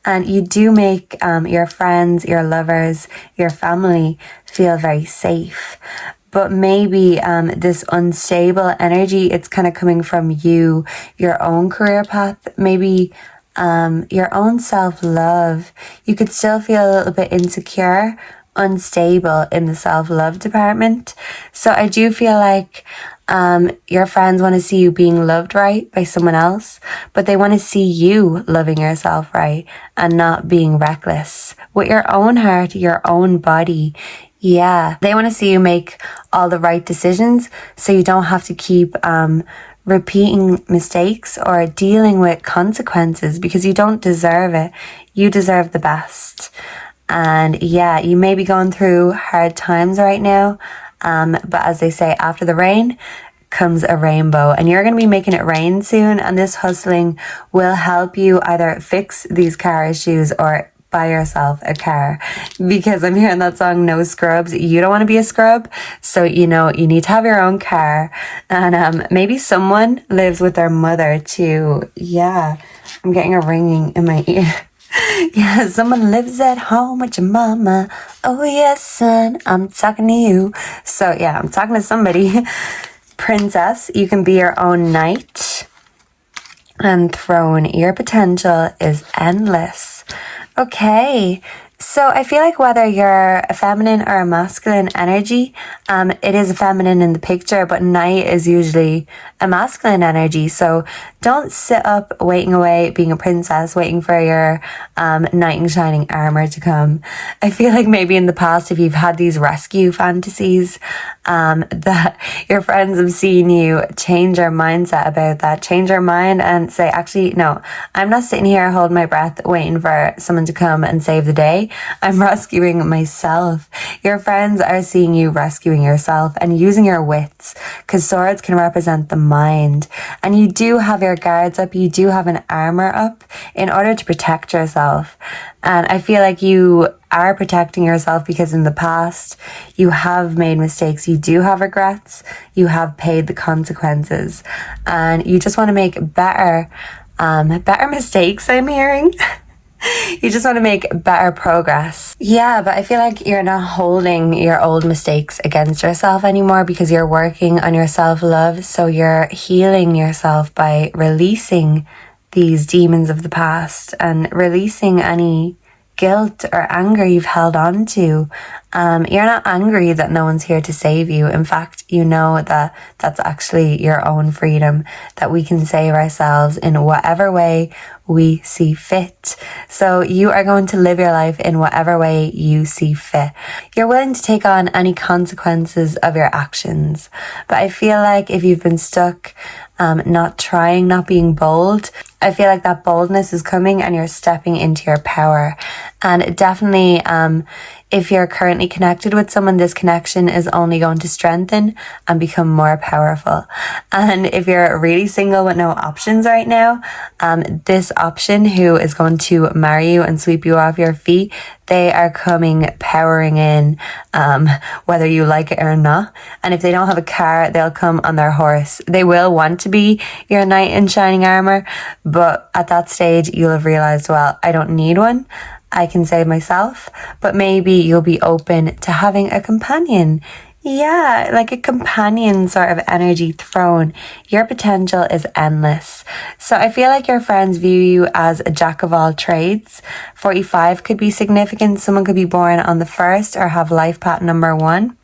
And you do make your friends, your lovers, your family feel very safe. But maybe this unstable energy, it's kind of coming from you, your own career path, maybe your own self-love. You could still feel a little bit insecure, unstable in the self-love department. So I do feel like your friends want to see you being loved right by someone else, but they want to see you loving yourself right and not being reckless with your own heart, your own body. Yeah, they want to see you make all the right decisions so you don't have to keep repeating mistakes or dealing with consequences, because you don't deserve it. You deserve the best. And yeah, you may be going through hard times right now. But as they say, after the rain comes a rainbow, and you're going to be making it rain soon. And this hustling will help you either fix these car issues or buy yourself a car, because I'm hearing that song No Scrubs. You don't want to be a scrub, so you need to have your own car. And maybe someone lives with their mother too. Yeah, I'm getting a ringing in my ear. Yeah, someone lives at home with your mama. Oh yes, son, I'm talking to you. So yeah, I'm talking to somebody. Princess, you can be your own knight. And throne, your potential is endless. Okay, so I feel like whether you're a feminine or a masculine energy, it is a feminine in the picture, but knight is usually a masculine energy. So don't sit up waiting away, being a princess, waiting for your knight in shining armor to come. I feel like maybe in the past, if you've had these rescue fantasies, that your friends have seen you change your mindset about that, change your mind and say, actually, no, I'm not sitting here holding my breath waiting for someone to come and save the day. I'm rescuing myself. Your friends are seeing you rescuing yourself and using your wits, because swords can represent the mind. And you do have your guards up, you do have an armor up in order to protect yourself. And I feel like you are protecting yourself because in the past you have made mistakes, you do have regrets, you have paid the consequences, and you just want to make better mistakes, I'm hearing. You just want to make better progress. Yeah, but I feel like you're not holding your old mistakes against yourself anymore, because you're working on your self-love. So you're healing yourself by releasing these demons of the past and releasing any guilt or anger you've held on to. You're not angry that no one's here to save you. In fact, you know that that's actually your own freedom, that we can save ourselves in whatever way we see fit. So you are going to live your life in whatever way you see fit. You're willing to take on any consequences of your actions. But I feel like if you've been stuck, not trying, not being bold, I feel like that boldness is coming and you're stepping into your power. And definitely, if you're currently connected with someone, this connection is only going to strengthen and become more powerful. And if you're really single with no options right now, this option who is going to marry you and sweep you off your feet, they are coming powering in, whether you like it or not. And if they don't have a car, they'll come on their horse. They will want to be your knight in shining armor, but at that stage, you'll have realized, well, I don't need one. I can save myself. But maybe you'll be open to having a companion. Yeah, like a companion sort of energy thrown. Your potential is endless. So I feel like your friends view you as a jack of all trades. 45 could be significant. Someone could be born on the 1st or have life path number 1.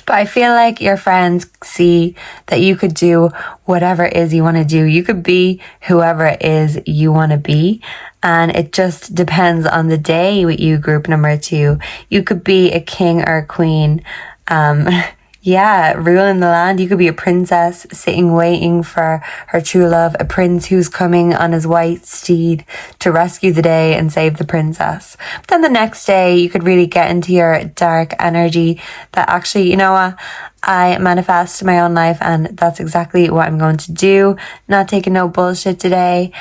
But I feel like your friends see that you could do whatever it is you want to do. You could be whoever it is you want to be. And it just depends on the day with you, group number 2. You could be a king or a queen. Ruling the land. You could be a princess sitting waiting for her true love, a prince who's coming on his white steed to rescue the day and save the princess. But then the next day you could really get into your dark energy that actually, you know what, I manifest my own life and that's exactly what I'm going to do. Not taking no bullshit today.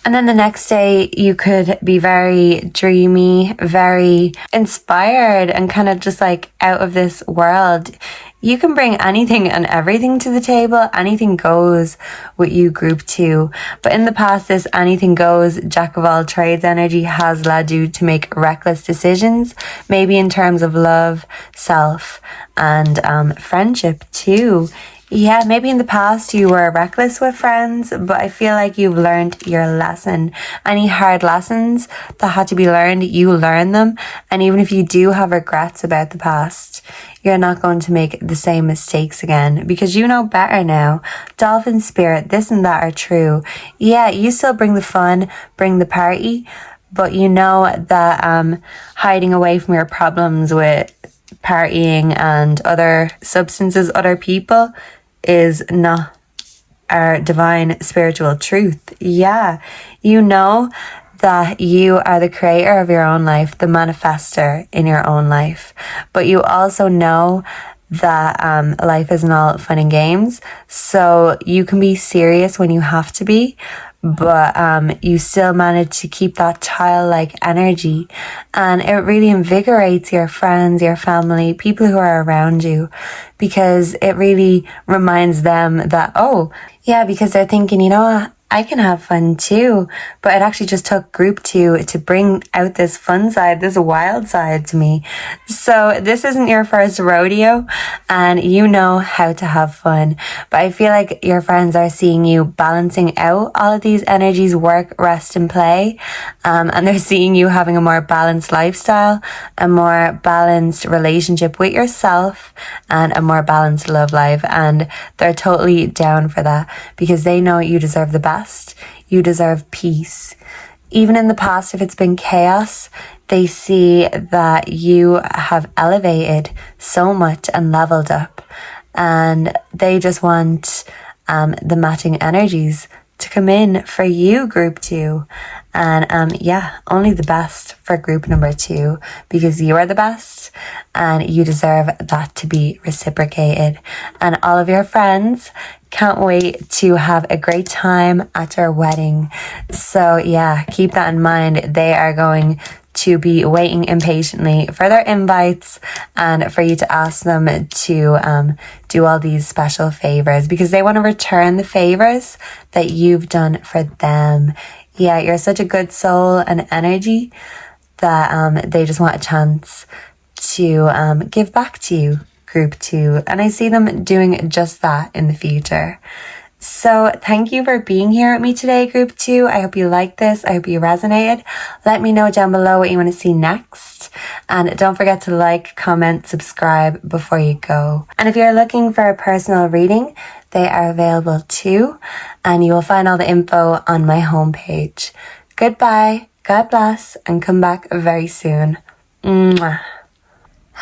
And then the next day you could be very dreamy, very inspired and kind of just like out of this world. You can bring anything and everything to the table. Anything goes with you, group 2. But in the past, this anything goes, jack of all trades energy has led you to make reckless decisions, maybe in terms of love, self, and friendship too. Yeah, maybe in the past you were reckless with friends, but I feel like you've learned your lesson. Any hard lessons that had to be learned, you learn them. And even if you do have regrets about the past, you're not going to make the same mistakes again because you know better now. Dolphin spirit, this and that are true. Yeah, you still bring the fun, bring the party, but you know that hiding away from your problems with partying and other substances, other people, is not our divine spiritual truth. Yeah, you know that you are the creator of your own life, the manifester in your own life. But you also know that life isn't all fun and games. So you can be serious when you have to be, but you still manage to keep that childlike energy, and it really invigorates your friends, your family, people who are around you, because it really reminds them that, oh yeah, because they're thinking, you know what, I can have fun too. But it actually just took group 2 to bring out this fun side, this wild side to me. So this isn't your first rodeo, and you know how to have fun. But I feel like your friends are seeing you balancing out all of these energies, work, rest and play. And they're seeing you having a more balanced lifestyle, a more balanced relationship with yourself, and a more balanced love life. And they're totally down for that, because they know you deserve the best. You deserve peace. Even in the past, if it's been chaos, they see that you have elevated so much and leveled up, and they just want the matching energies to come in for you, group 2. And yeah, only the best for group number 2, because you are the best and you deserve that to be reciprocated. And all of your friends can't wait to have a great time at your wedding. So yeah, keep that in mind. They are going to be waiting impatiently for their invites and for you to ask them to do all these special favors, because they want to return the favors that you've done for them. Yeah, you're such a good soul and energy that they just want a chance to give back to you, group 2. And I see them doing just that in the future. So thank you for being here with me today, group 2. I hope you liked this. I hope you resonated. Let me know down below what you want to see next. And don't forget to like, comment, subscribe before you go. And if you're looking for a personal reading, they are available too. And you will find all the info on my homepage. Goodbye, God bless, and come back very soon. Mwah.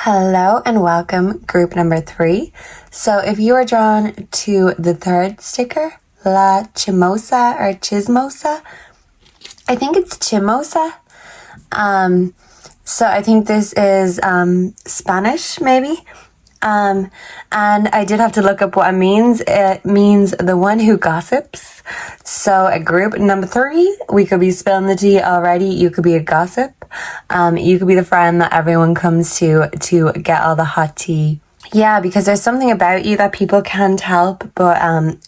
Hello and welcome, group number 3. So if you are drawn to the third sticker, La Chimosa or Chismosa, I think it's Chimosa. So I think this is Spanish, maybe. And I did have to look up what it means. It means the one who gossips. So at group number 3, we could be spilling the tea already. You could be a gossip. You could be the friend that everyone comes to get all the hot tea. Yeah, because there's something about you that people can't help but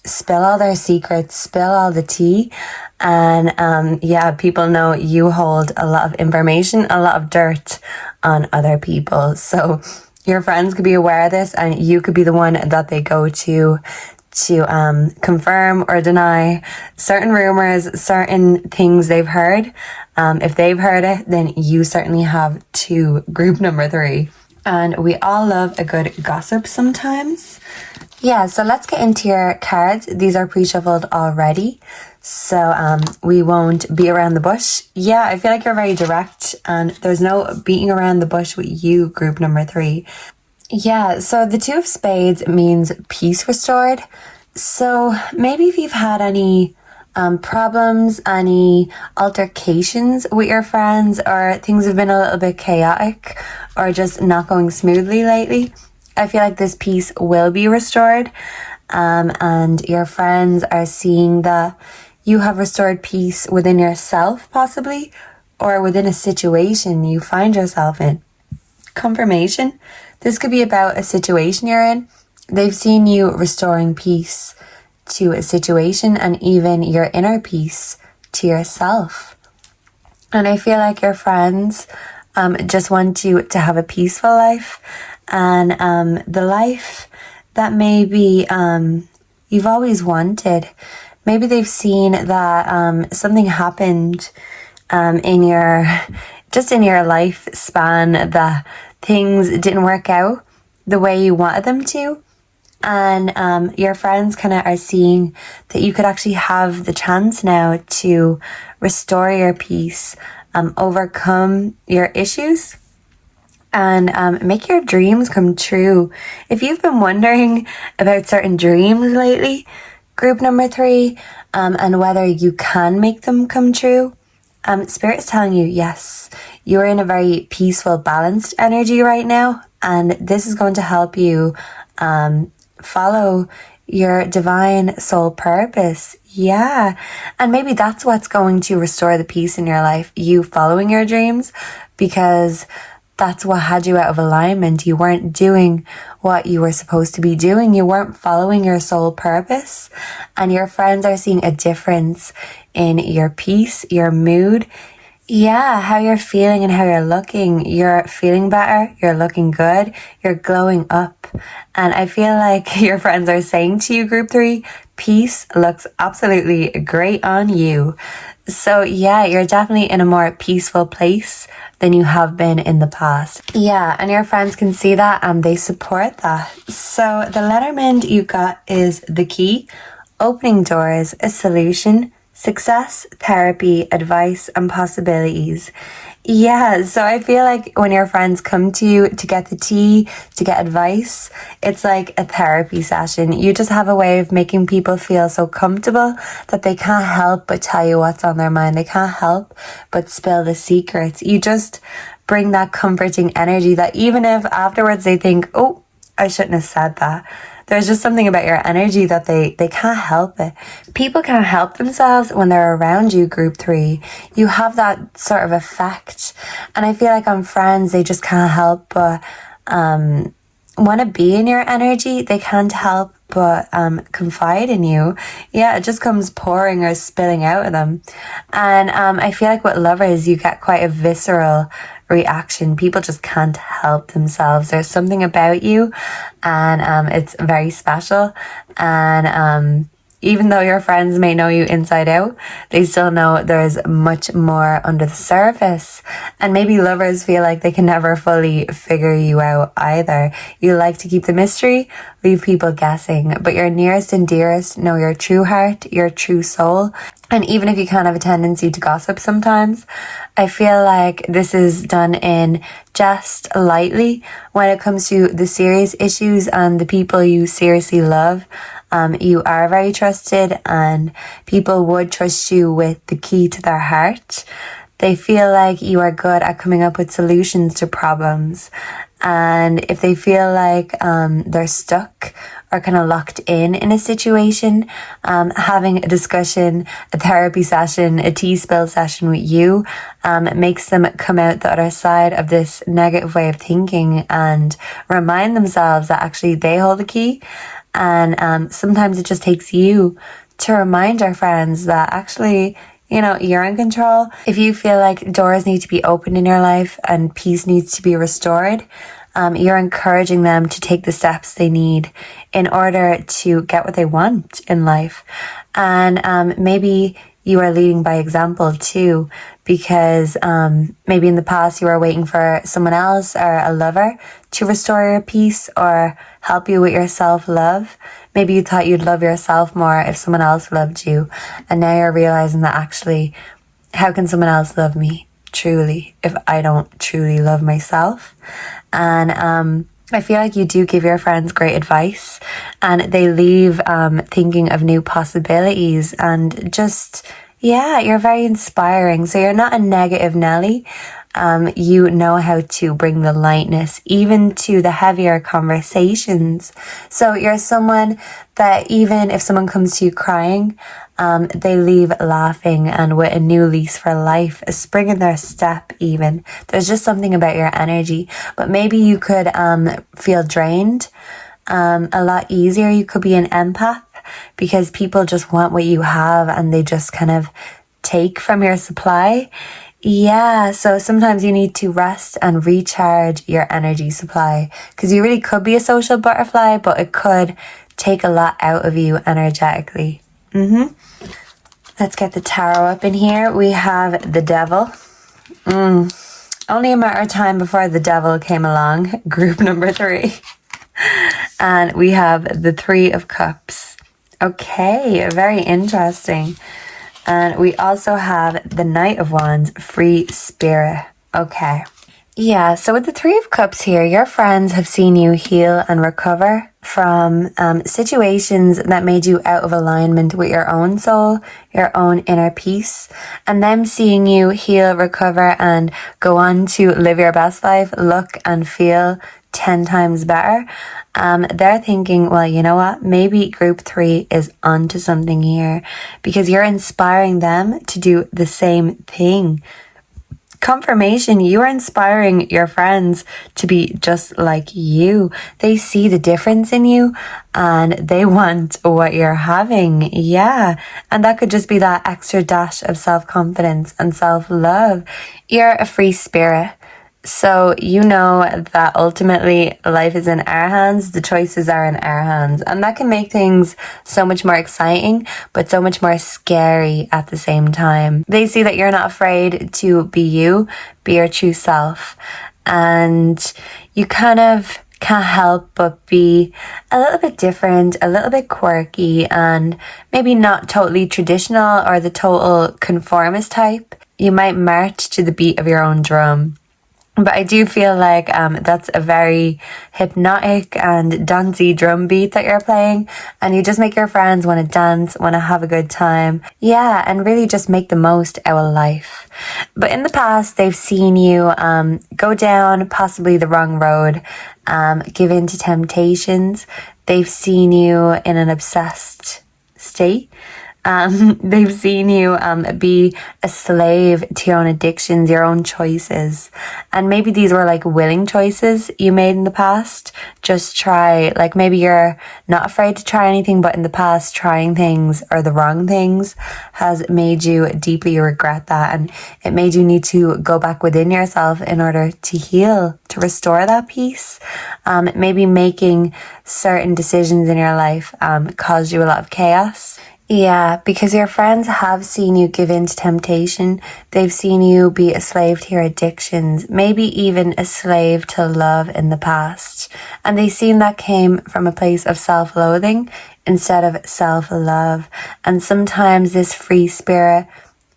spill all their secrets, spill all the tea. And yeah, people know you hold a lot of information, a lot of dirt on other people. So your friends could be aware of this, and you could be the one that they go to confirm or deny certain rumors, certain things they've heard. If they've heard it, then you certainly have to, group number 3. And we all love a good gossip sometimes. Yeah, so let's get into your cards. These are pre-shuffled already, so we won't beat around the bush. Yeah, I feel like you're very direct, and there's no beating around the bush with you, group number 3. Yeah, so the 2 of spades means peace restored. So maybe if you've had any problems, any altercations with your friends, or things have been a little bit chaotic or just not going smoothly lately, I feel like this peace will be restored. And your friends are seeing that you have restored peace within yourself, possibly, or within a situation you find yourself in. Confirmation. This could be about a situation you're in. They've seen you restoring peace to a situation, and even your inner peace to yourself. And I feel like your friends just want you to have a peaceful life, and the life that maybe you've always wanted. Maybe they've seen that something happened in your lifespan, that things didn't work out the way you wanted them to. And your friends kind of are seeing that you could actually have the chance now to restore your peace, overcome your issues, and make your dreams come true. If you've been wondering about certain dreams lately, group number 3, and whether you can make them come true, Spirit is telling you, yes, you're in a very peaceful, balanced energy right now. And this is going to help you follow your divine soul purpose. Yeah. And maybe that's what's going to restore the peace in your life, you following your dreams, because that's what had you out of alignment. You weren't doing what you were supposed to be doing. You weren't following your soul purpose. And your friends are seeing a difference in your peace, your mood. Yeah, how you're feeling and how you're looking. You're feeling better. You're looking good. You're glowing up. And I feel like your friends are saying to you, group 3, peace looks absolutely great on you. So yeah, you're definitely in a more peaceful place than you have been in the past. Yeah, and your friends can see that and they support that. So the letterman you got is the key, opening doors, a solution, success, therapy, advice, and possibilities. Yeah, so I feel like when your friends come to you to get the tea, to get advice, it's like a therapy session. You just have a way of making people feel so comfortable that they can't help but tell you what's on their mind. They can't help but spill the secrets. You just bring that comforting energy that even if afterwards they think, oh, I shouldn't have said that. There's just something about your energy that they can't help it. People can't help themselves when they're around you, group 3. You have that sort of effect. And I feel like on friends, they just can't help but want to be in your energy. They can't help but confide in you. Yeah, it just comes pouring or spilling out of them. And I feel like with lovers, you get quite a visceral reaction. People just can't help themselves. There's something about you and it's very special. And even though your friends may know you inside out, they still know there's much more under the surface. And maybe lovers feel like they can never fully figure you out either. You like to keep the mystery, leave people guessing, but your nearest and dearest know your true heart, your true soul. And even if you can have a tendency to gossip sometimes, I feel like this is done in jest lightly when it comes to the serious issues and the people you seriously love. You are very trusted and people would trust you with the key to their heart. They feel like you are good at coming up with solutions to problems. And if they feel like they're stuck or kind of locked in a situation, having a discussion, a therapy session, a tea spill session with you makes them come out the other side of this negative way of thinking and remind themselves that actually they hold the key. And sometimes it just takes you to remind our friends that actually, you know, you're in control. If you feel like doors need to be opened in your life and peace needs to be restored, you're encouraging them to take the steps they need in order to get what they want in life. And maybe you are leading by example too, because maybe in the past you were waiting for someone else or a lover to restore your peace or help you with your self-love. Maybe you thought you'd love yourself more if someone else loved you. And now you're realizing that actually, how can someone else love me truly if I don't truly love myself? And I feel like you do give your friends great advice and they leave thinking of new possibilities and just, yeah, you're very inspiring. So you're not a negative Nelly. You know how to bring the lightness even to the heavier conversations. So you're someone that even if someone comes to you crying, they leave laughing and with a new lease for life, a spring in their step even. There's just something about your energy. But maybe you could feel drained a lot easier. You could be an empath because people just want what you have and they just kind of take from your supply. Yeah, so sometimes you need to rest and recharge your energy supply because you really could be a social butterfly, but it could take a lot out of you energetically. Let's get the tarot up in here. We have the devil. Only a matter of time before the devil came along, group number 3. And we have the 3 of Cups. Okay, very interesting. And we also have the Knight of Wands, free spirit. Okay. Yeah, so with the 3 of Cups here, your friends have seen you heal and recover. from situations that made you out of alignment with your own soul, your own inner peace, and them seeing you heal, recover, and go on to live your best life, look and feel 10 times better. They're thinking, well, you know what? Maybe group 3 is onto something here, because you're inspiring them to do the same thing. Confirmation, you are inspiring your friends to be just like you. They see the difference in you and they want what you're having. Yeah. And that could just be that extra dash of self-confidence and self-love. You're a free spirit. So you know that ultimately life is in our hands, the choices are in our hands, and that can make things so much more exciting, but so much more scary at the same time. They see that you're not afraid to be you, be your true self, and you kind of can't help but be a little bit different, a little bit quirky, and maybe not totally traditional or the total conformist type. You might march to the beat of your own drum. But I do feel like that's a very hypnotic and dancey drum beat that you're playing, and you just make your friends want to dance, want to have a good time. Yeah, and really just make the most out of life. But in the past, they've seen you go down possibly the wrong road, give in to temptations. They've seen you in an obsessed state. They've seen you be a slave to your own addictions, your own choices. And maybe these were like willing choices you made in the past. Just try, like maybe you're not afraid to try anything, but in the past trying things or the wrong things has made you deeply regret that. And it made you need to go back within yourself in order to heal, to restore that peace. Maybe making certain decisions in your life caused you a lot of chaos. Yeah, because your friends have seen you give in to temptation. They've seen you be a slave to your addictions, maybe even a slave to love in the past. And they've seen that came from a place of self-loathing instead of self-love. And sometimes this free spirit,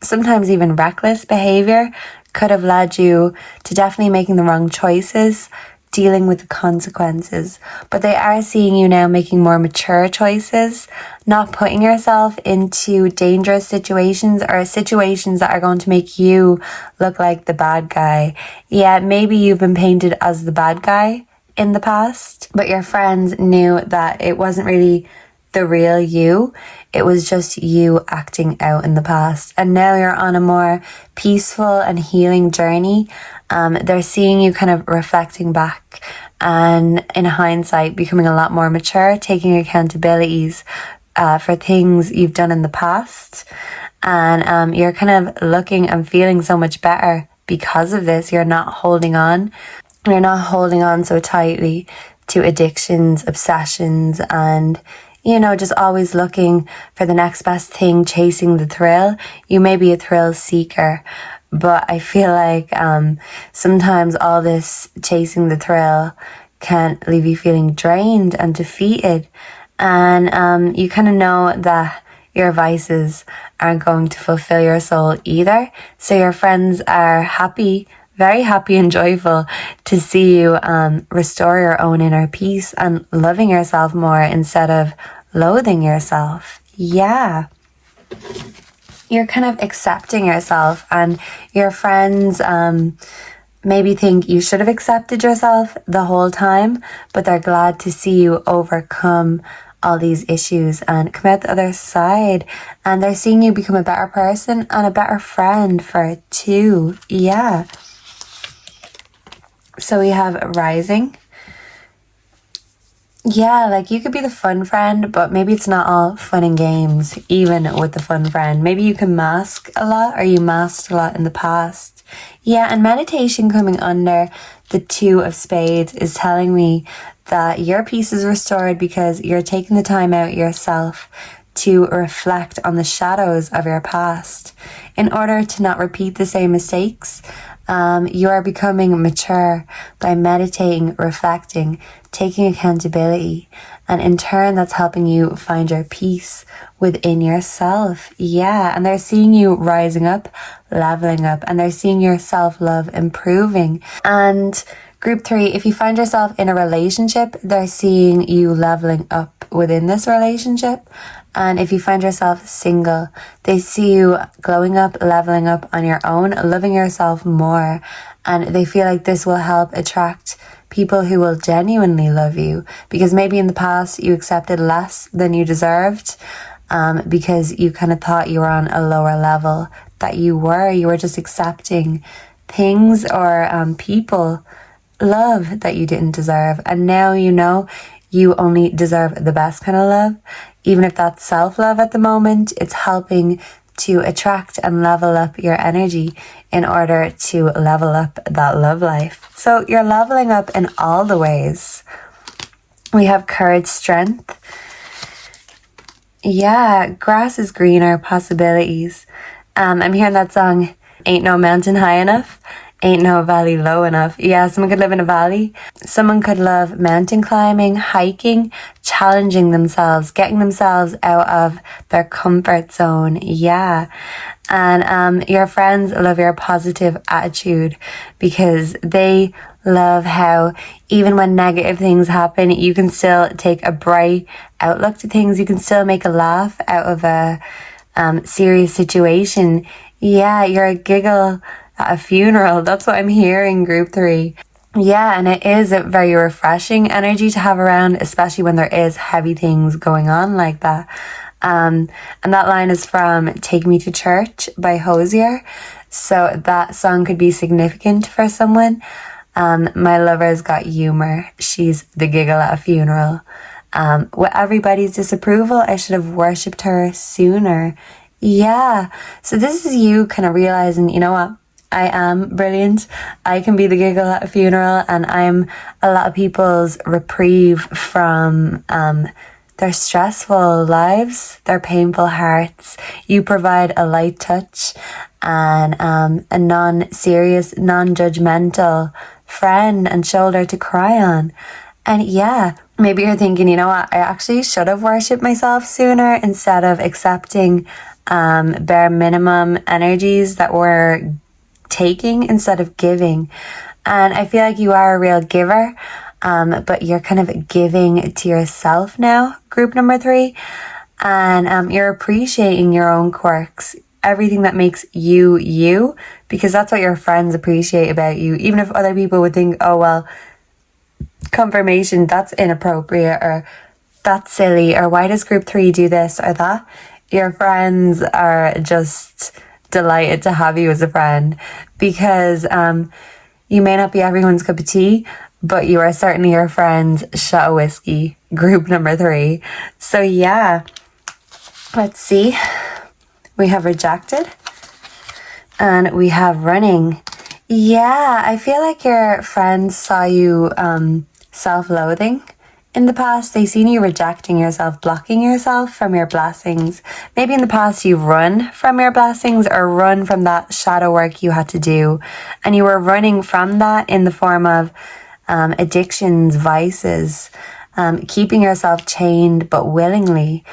sometimes even reckless behavior, could have led you to definitely making the wrong choices, dealing with the consequences. But they are seeing you now making more mature choices, not putting yourself into dangerous situations or situations that are going to make you look like the bad guy. Yeah, maybe you've been painted as the bad guy in the past, but your friends knew that it wasn't really the real you. It was just you acting out in the past. And now you're on a more peaceful and healing journey. They're seeing you kind of reflecting back and in hindsight becoming a lot more mature, taking accountabilities for things you've done in the past. And you're kind of looking and feeling so much better because of this. You're not holding on. You're not holding on so tightly to addictions, obsessions, and just always looking for the next best thing, chasing the thrill. You may be a thrill seeker, but I feel like sometimes all this chasing the thrill can leave you feeling drained and defeated. And you kind of know that your vices aren't going to fulfill your soul either. So your friends are happy, very happy and joyful to see you restore your own inner peace and loving yourself more instead of loathing yourself. Yeah. You're kind of accepting yourself, and your friends maybe think you should have accepted yourself the whole time, but they're glad to see you overcome all these issues and come out the other side, and they're seeing you become a better person and a better friend for it too. Yeah. So we have rising. Yeah, like you could be the fun friend, but maybe it's not all fun and games, even with the fun friend. Maybe you can mask a lot, or you masked a lot in the past. Yeah, and meditation coming under the 2 of spades is telling me that your peace is restored because you're taking the time out yourself to reflect on the shadows of your past in order to not repeat the same mistakes. You are becoming mature by meditating, reflecting, taking accountability, and in turn that's helping you find your peace within yourself. Yeah, and they're seeing you rising up, leveling up, and they're seeing your self-love improving. And Group 3, if you find yourself in a relationship, they're seeing you leveling up within this relationship. And if you find yourself single, they see you glowing up, leveling up on your own, loving yourself more. And they feel like this will help attract people who will genuinely love you, because maybe in the past you accepted less than you deserved, because you kind of thought you were on a lower level that you were just accepting things or people, love that you didn't deserve. And now you know you only deserve the best kind of love. Even if that's self-love at the moment, it's helping to attract and level up your energy in order to level up that love life. So you're leveling up in all the ways. We have courage, strength. Yeah, grass is greener, possibilities. I'm hearing that song, Ain't No Mountain High Enough, Ain't No Valley Low Enough. Yeah, someone could live in a valley. Someone could love mountain climbing, hiking, challenging themselves, getting themselves out of their comfort zone. Yeah. And your friends love your positive attitude, because they love how even when negative things happen, you can still take a bright outlook to things. You can still make a laugh out of a serious situation. Yeah, you're a giggle at a funeral. That's what I'm hearing, group 3. Yeah, and it is a very refreshing energy to have around, especially when there is heavy things going on like that. And that line is from Take Me to Church by Hosier. So that song could be significant for someone. My lover's got humor. She's the giggle at a funeral. With everybody's disapproval, I should have worshipped her sooner. Yeah. So this is you kind of realizing, you know what? I am brilliant. I can be the giggle at a funeral, and I'm a lot of people's reprieve from their stressful lives, their painful hearts. You provide a light touch and a non-serious, non-judgmental friend and shoulder to cry on. And yeah, maybe you're thinking, you know what, I actually should have worshipped myself sooner instead of accepting bare minimum energies that were taking instead of giving. And I feel like you are a real giver, but you're kind of giving to yourself now, group number 3. And you're appreciating your own quirks, everything that makes you you, because that's what your friends appreciate about you. Even if other people would think, oh well, confirmation, that's inappropriate, or that's silly, or why does group 3 do this or that, your friends are just delighted to have you as a friend, because you may not be everyone's cup of tea, but you are certainly your friend's shot of whiskey, group number 3. So yeah, let's see. We have rejected and we have running. Yeah, I feel like your friends saw you self-loathing in the past. They seen you rejecting yourself, blocking yourself from your blessings. Maybe in the past you've run from your blessings, or run from that shadow work you had to do, and you were running from that in the form of addictions, vices, keeping yourself chained but willingly,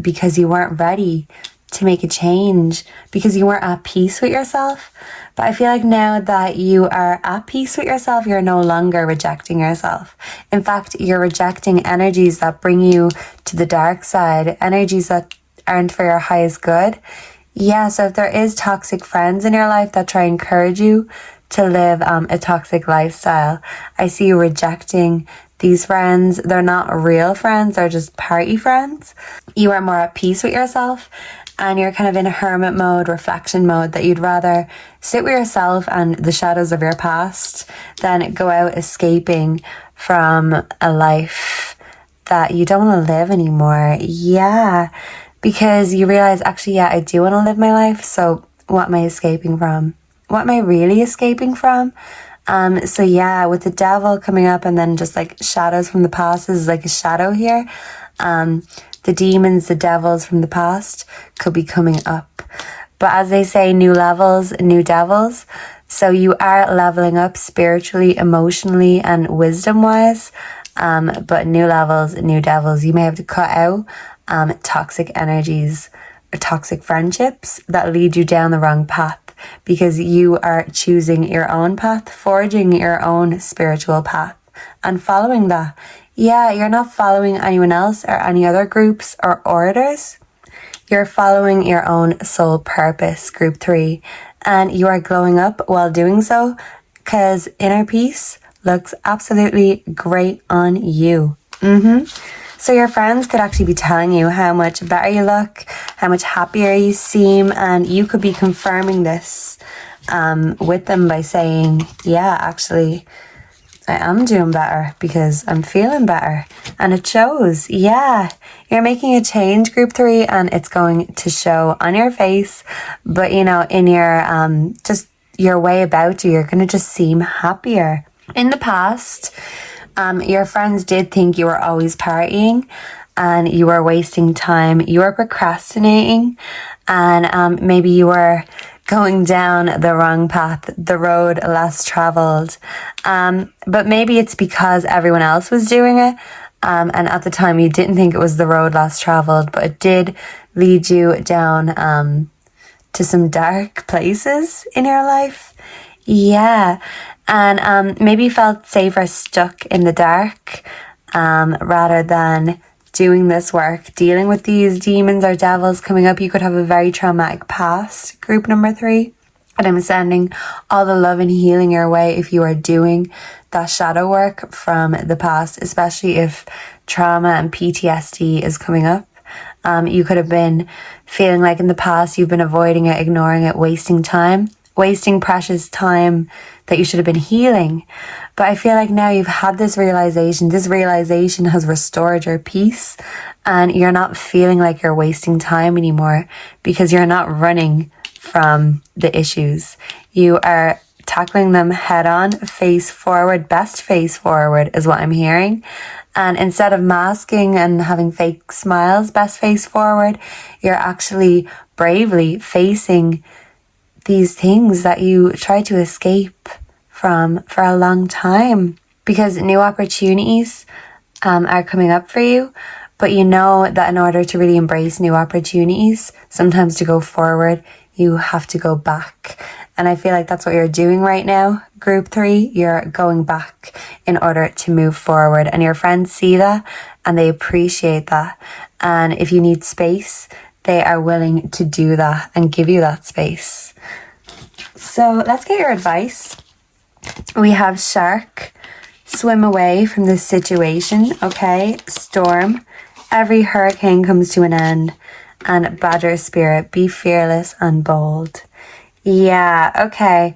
because you weren't ready to make a change, because you weren't at peace with yourself. But I feel like now that you are at peace with yourself, you're no longer rejecting yourself. In fact, you're rejecting energies that bring you to the dark side, energies that aren't for your highest good. Yeah, so if there is toxic friends in your life that try and encourage you to live a toxic lifestyle, I see you rejecting these friends. They're not real friends, they're just party friends. You are more at peace with yourself, and you're kind of in a hermit mode, reflection mode, that you'd rather sit with yourself and the shadows of your past than go out escaping from a life that you don't want to live anymore. Yeah, because you realize, actually, yeah, I do want to live my life, so what am I escaping from? What am I really escaping from? So yeah, with the devil coming up and then just like shadows from the past, this is like a shadow here. The demons, the devils from the past could be coming up. But as they say, new levels, new devils. So you are leveling up spiritually, emotionally, and wisdom-wise. But new levels, new devils. You may have to cut out toxic energies or toxic friendships that lead you down the wrong path. because you are choosing your own path, forging your own spiritual path and following that. Yeah, you're not following anyone else or any other groups or orders. You're following your own soul purpose, group 3, and you are glowing up while doing so because inner peace looks absolutely great on you. So your friends could actually be telling you how much better you look, how much happier you seem, and you could be confirming this with them by saying, yeah, actually, I am doing better because I'm feeling better. And it shows. Yeah, you're making a change, group 3, and it's going to show on your face, but you know, in your just your way about you, you're going to just seem happier. In the past, your friends did think you were always partying and you were wasting time. You were procrastinating, and maybe you were going down the wrong path, the road less traveled. But maybe it's because everyone else was doing it. And at the time you didn't think it was the road less traveled, but it did lead you down to some dark places in your life. Yeah. And maybe you felt safer stuck in the dark rather than doing this work, dealing with these demons or devils coming up. You could have a very traumatic past, group number 3. And I'm sending all the love and healing your way if you are doing that shadow work from the past, especially if trauma and PTSD is coming up. You could have been feeling like in the past you've been avoiding it, ignoring it, wasting time, wasting precious time that you should have been healing. But I feel like now you've had this realization has restored your peace, and you're not feeling like you're wasting time anymore because you're not running from the issues. You are tackling them head on, face forward, best face forward is what I'm hearing. And instead of masking and having fake smiles, best face forward, you're actually bravely facing these things that you try to escape from for a long time, because new opportunities are coming up for you. But you know that in order to really embrace new opportunities, sometimes to go forward, you have to go back. And I feel like that's what you're doing right now, group 3. You're going back in order to move forward. And your friends see that and they appreciate that. And if you need space, they are willing to do that and give you that space. So let's get your advice. We have shark, swim away from this situation, okay? Storm, every hurricane comes to an end. And badger spirit, be fearless and bold. Yeah, okay.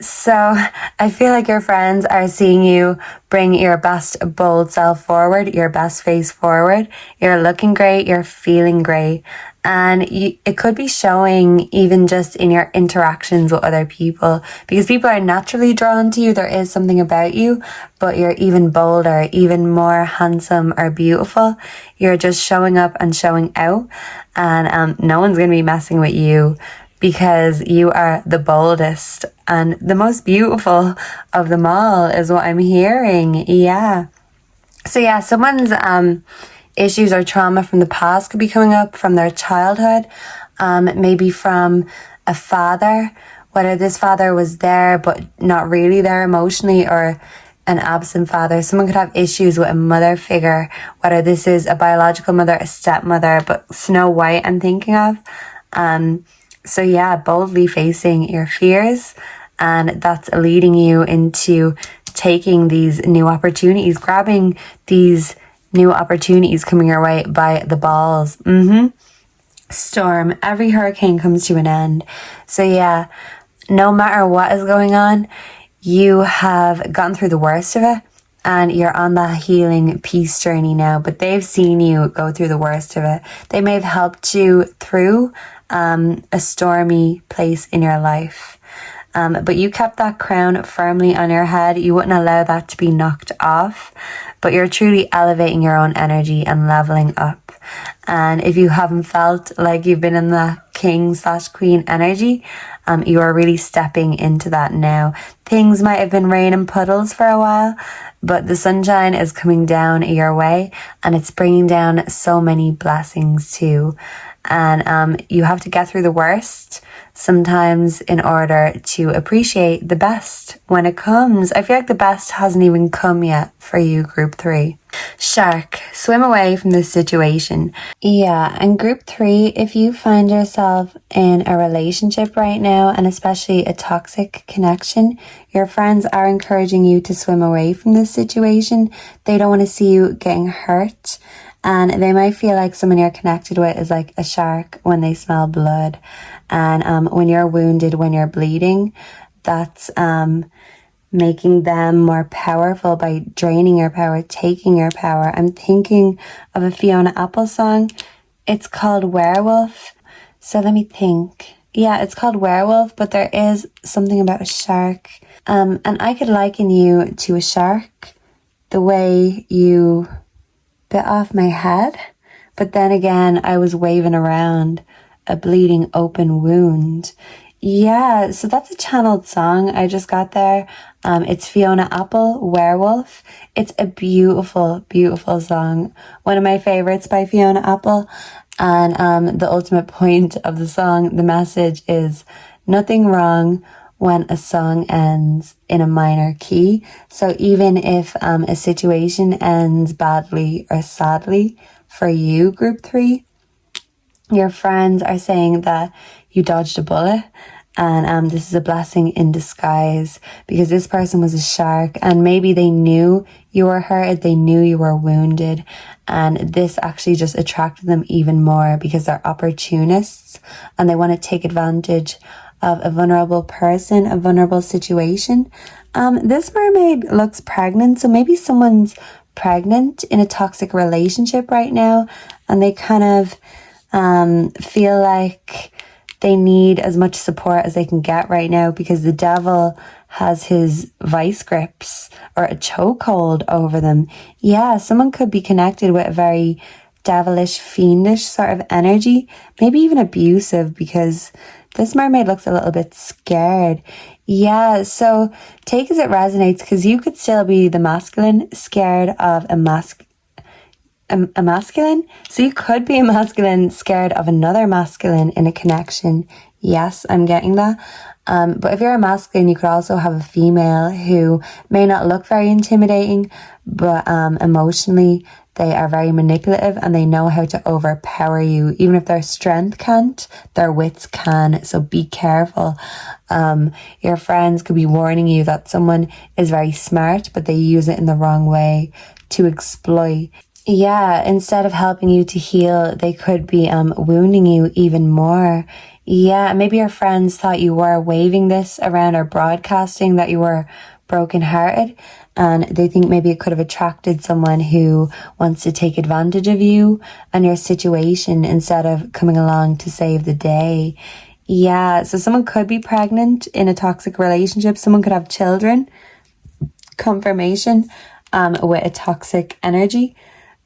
So I feel like your friends are seeing you bring your best bold self forward, your best face forward. You're looking great, you're feeling great. And it could be showing even just in your interactions with other people, because people are naturally drawn to you. There is something about you, but you're even bolder, even more handsome or beautiful. You're just showing up and showing out, and no one's going to be messing with you because you are the boldest and the most beautiful of them all is what I'm hearing. Yeah. So yeah, someone's issues or trauma from the past could be coming up from their childhood, maybe from a father, whether this father was there but not really there emotionally, or an absent father. Someone could have issues with a mother figure, whether this is a biological mother, a stepmother, but Snow White I'm thinking of. So yeah, boldly facing your fears, and that's leading you into taking these new opportunities, grabbing these new opportunities coming your way by the balls. Storm, every hurricane comes to an end. So yeah, no matter what is going on, you have gotten through the worst of it and you're on that healing peace journey now. But they've seen you go through the worst of it. They may have helped you through a stormy place in your life. But you kept that crown firmly on your head. You wouldn't allow that to be knocked off. But you're truly elevating your own energy and leveling up. And if you haven't felt like you've been in the king/queen energy, you are really stepping into that now. Things might have been rain and puddles for a while, but the sunshine is coming down your way and it's bringing down so many blessings too. and you have to get through the worst sometimes in order to appreciate the best when it comes. I feel like the best hasn't even come yet for you, group 3. Shark, swim away from this situation. Yeah, and group 3, if you find yourself in a relationship right now, and especially a toxic connection, your friends are encouraging you to swim away from this situation. They don't want to see you getting hurt. And they might feel like someone you're connected with is like a shark when they smell blood. And when you're wounded, when you're bleeding, that's making them more powerful by draining your power, taking your power. I'm thinking of a Fiona Apple song. It's called Werewolf. So let me think. Yeah, it's called Werewolf, but there is something about a shark. And I could liken you to a shark, the way you bit off my head, but then again I was waving around a bleeding open wound. Yeah, so that's a channeled song I just got there. It's Fiona Apple, Werewolf. It's a beautiful, beautiful song. One of my favorites by Fiona Apple. And the ultimate point of the song, the message is nothing wrong when a song ends in a minor key. So even if a situation ends badly or sadly for you, group 3, your friends are saying that you dodged a bullet. And this is a blessing in disguise, because this person was a shark and maybe they knew you were hurt, they knew you were wounded, and this actually just attracted them even more because they're opportunists and they want to take advantage of a vulnerable person, a vulnerable situation. This mermaid looks pregnant, so maybe someone's pregnant in a toxic relationship right now and they kind of feel like they need as much support as they can get right now because the devil has his vice grips or a chokehold over them. Yeah, someone could be connected with a very devilish, fiendish sort of energy, maybe even abusive, because this mermaid looks a little bit scared. Yeah, so take as it resonates, because you could still be the masculine scared of a masculine. So you could be a masculine scared of another masculine in a connection. Yes, I'm getting that. But if you're a masculine, you could also have a female who may not look very intimidating, but emotionally they are very manipulative and they know how to overpower you. Even if their strength can't, their wits can. So be careful. Your friends could be warning you that someone is very smart, but they use it in the wrong way to exploit. Yeah, instead of helping you to heal, they could be wounding you even more. Yeah, maybe your friends thought you were waving this around or broadcasting that you were brokenhearted, and they think maybe it could have attracted someone who wants to take advantage of you and your situation instead of coming along to save the day. Yeah, so someone could be pregnant in a toxic relationship. Someone could have children. Confirmation with a toxic energy.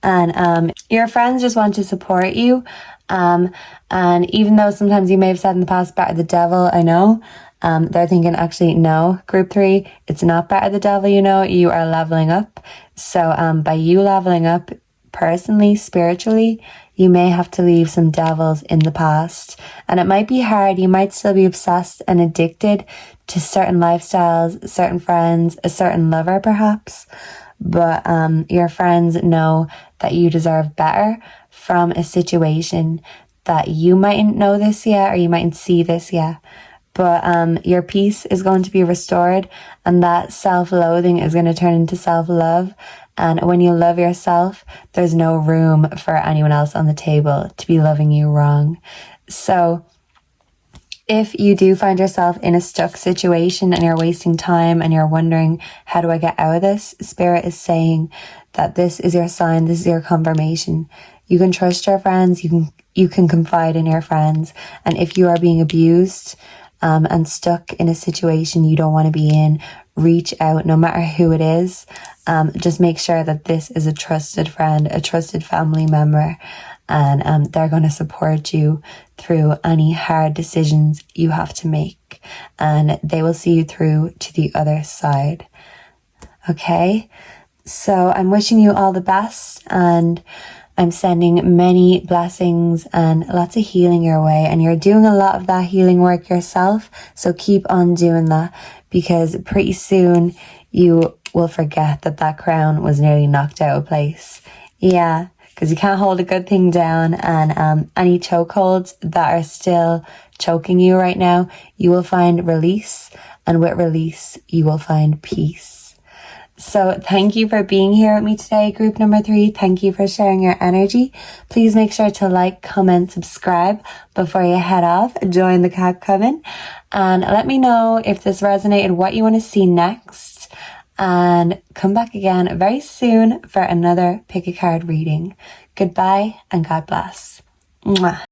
And your friends just want to support you. And even though sometimes you may have said in the past, better the devil, I know, they're thinking, actually, no, group 3, it's not better the devil, you know, you are leveling up. So by you leveling up personally, spiritually, you may have to leave some devils in the past. And it might be hard. You might still be obsessed and addicted to certain lifestyles, certain friends, a certain lover perhaps. But your friends know that you deserve better from a situation that you mightn't know this yet, or you mightn't see this yet. But your peace is going to be restored, and that self-loathing is going to turn into self-love. And when you love yourself, there's no room for anyone else on the table to be loving you wrong. So if you do find yourself in a stuck situation and you're wasting time and you're wondering, how do I get out of this? Spirit is saying that this is your sign, this is your confirmation. You can trust your friends, you can confide in your friends. And if you are being abused and stuck in a situation you don't want to be in, reach out, no matter who it is. Just make sure that this is a trusted friend, a trusted family member, and they're going to support you through any hard decisions you have to make, and they will see you through to the other side. Okay, so I'm wishing you all the best, and I'm sending many blessings and lots of healing your way, and you're doing a lot of that healing work yourself, so keep on doing that, because pretty soon you will forget that that crown was nearly knocked out of place. Yeah, because you can't hold a good thing down, and any chokeholds that are still choking you right now, you will find release, and with release you will find peace. So thank you for being here with me today, group number 3. Thank you for sharing your energy. Please make sure to like, comment, subscribe before you head off. Join the cat coven. And let me know if this resonated, what you want to see next. And come back again very soon for another Pick a Card reading. Goodbye and God bless. Mwah.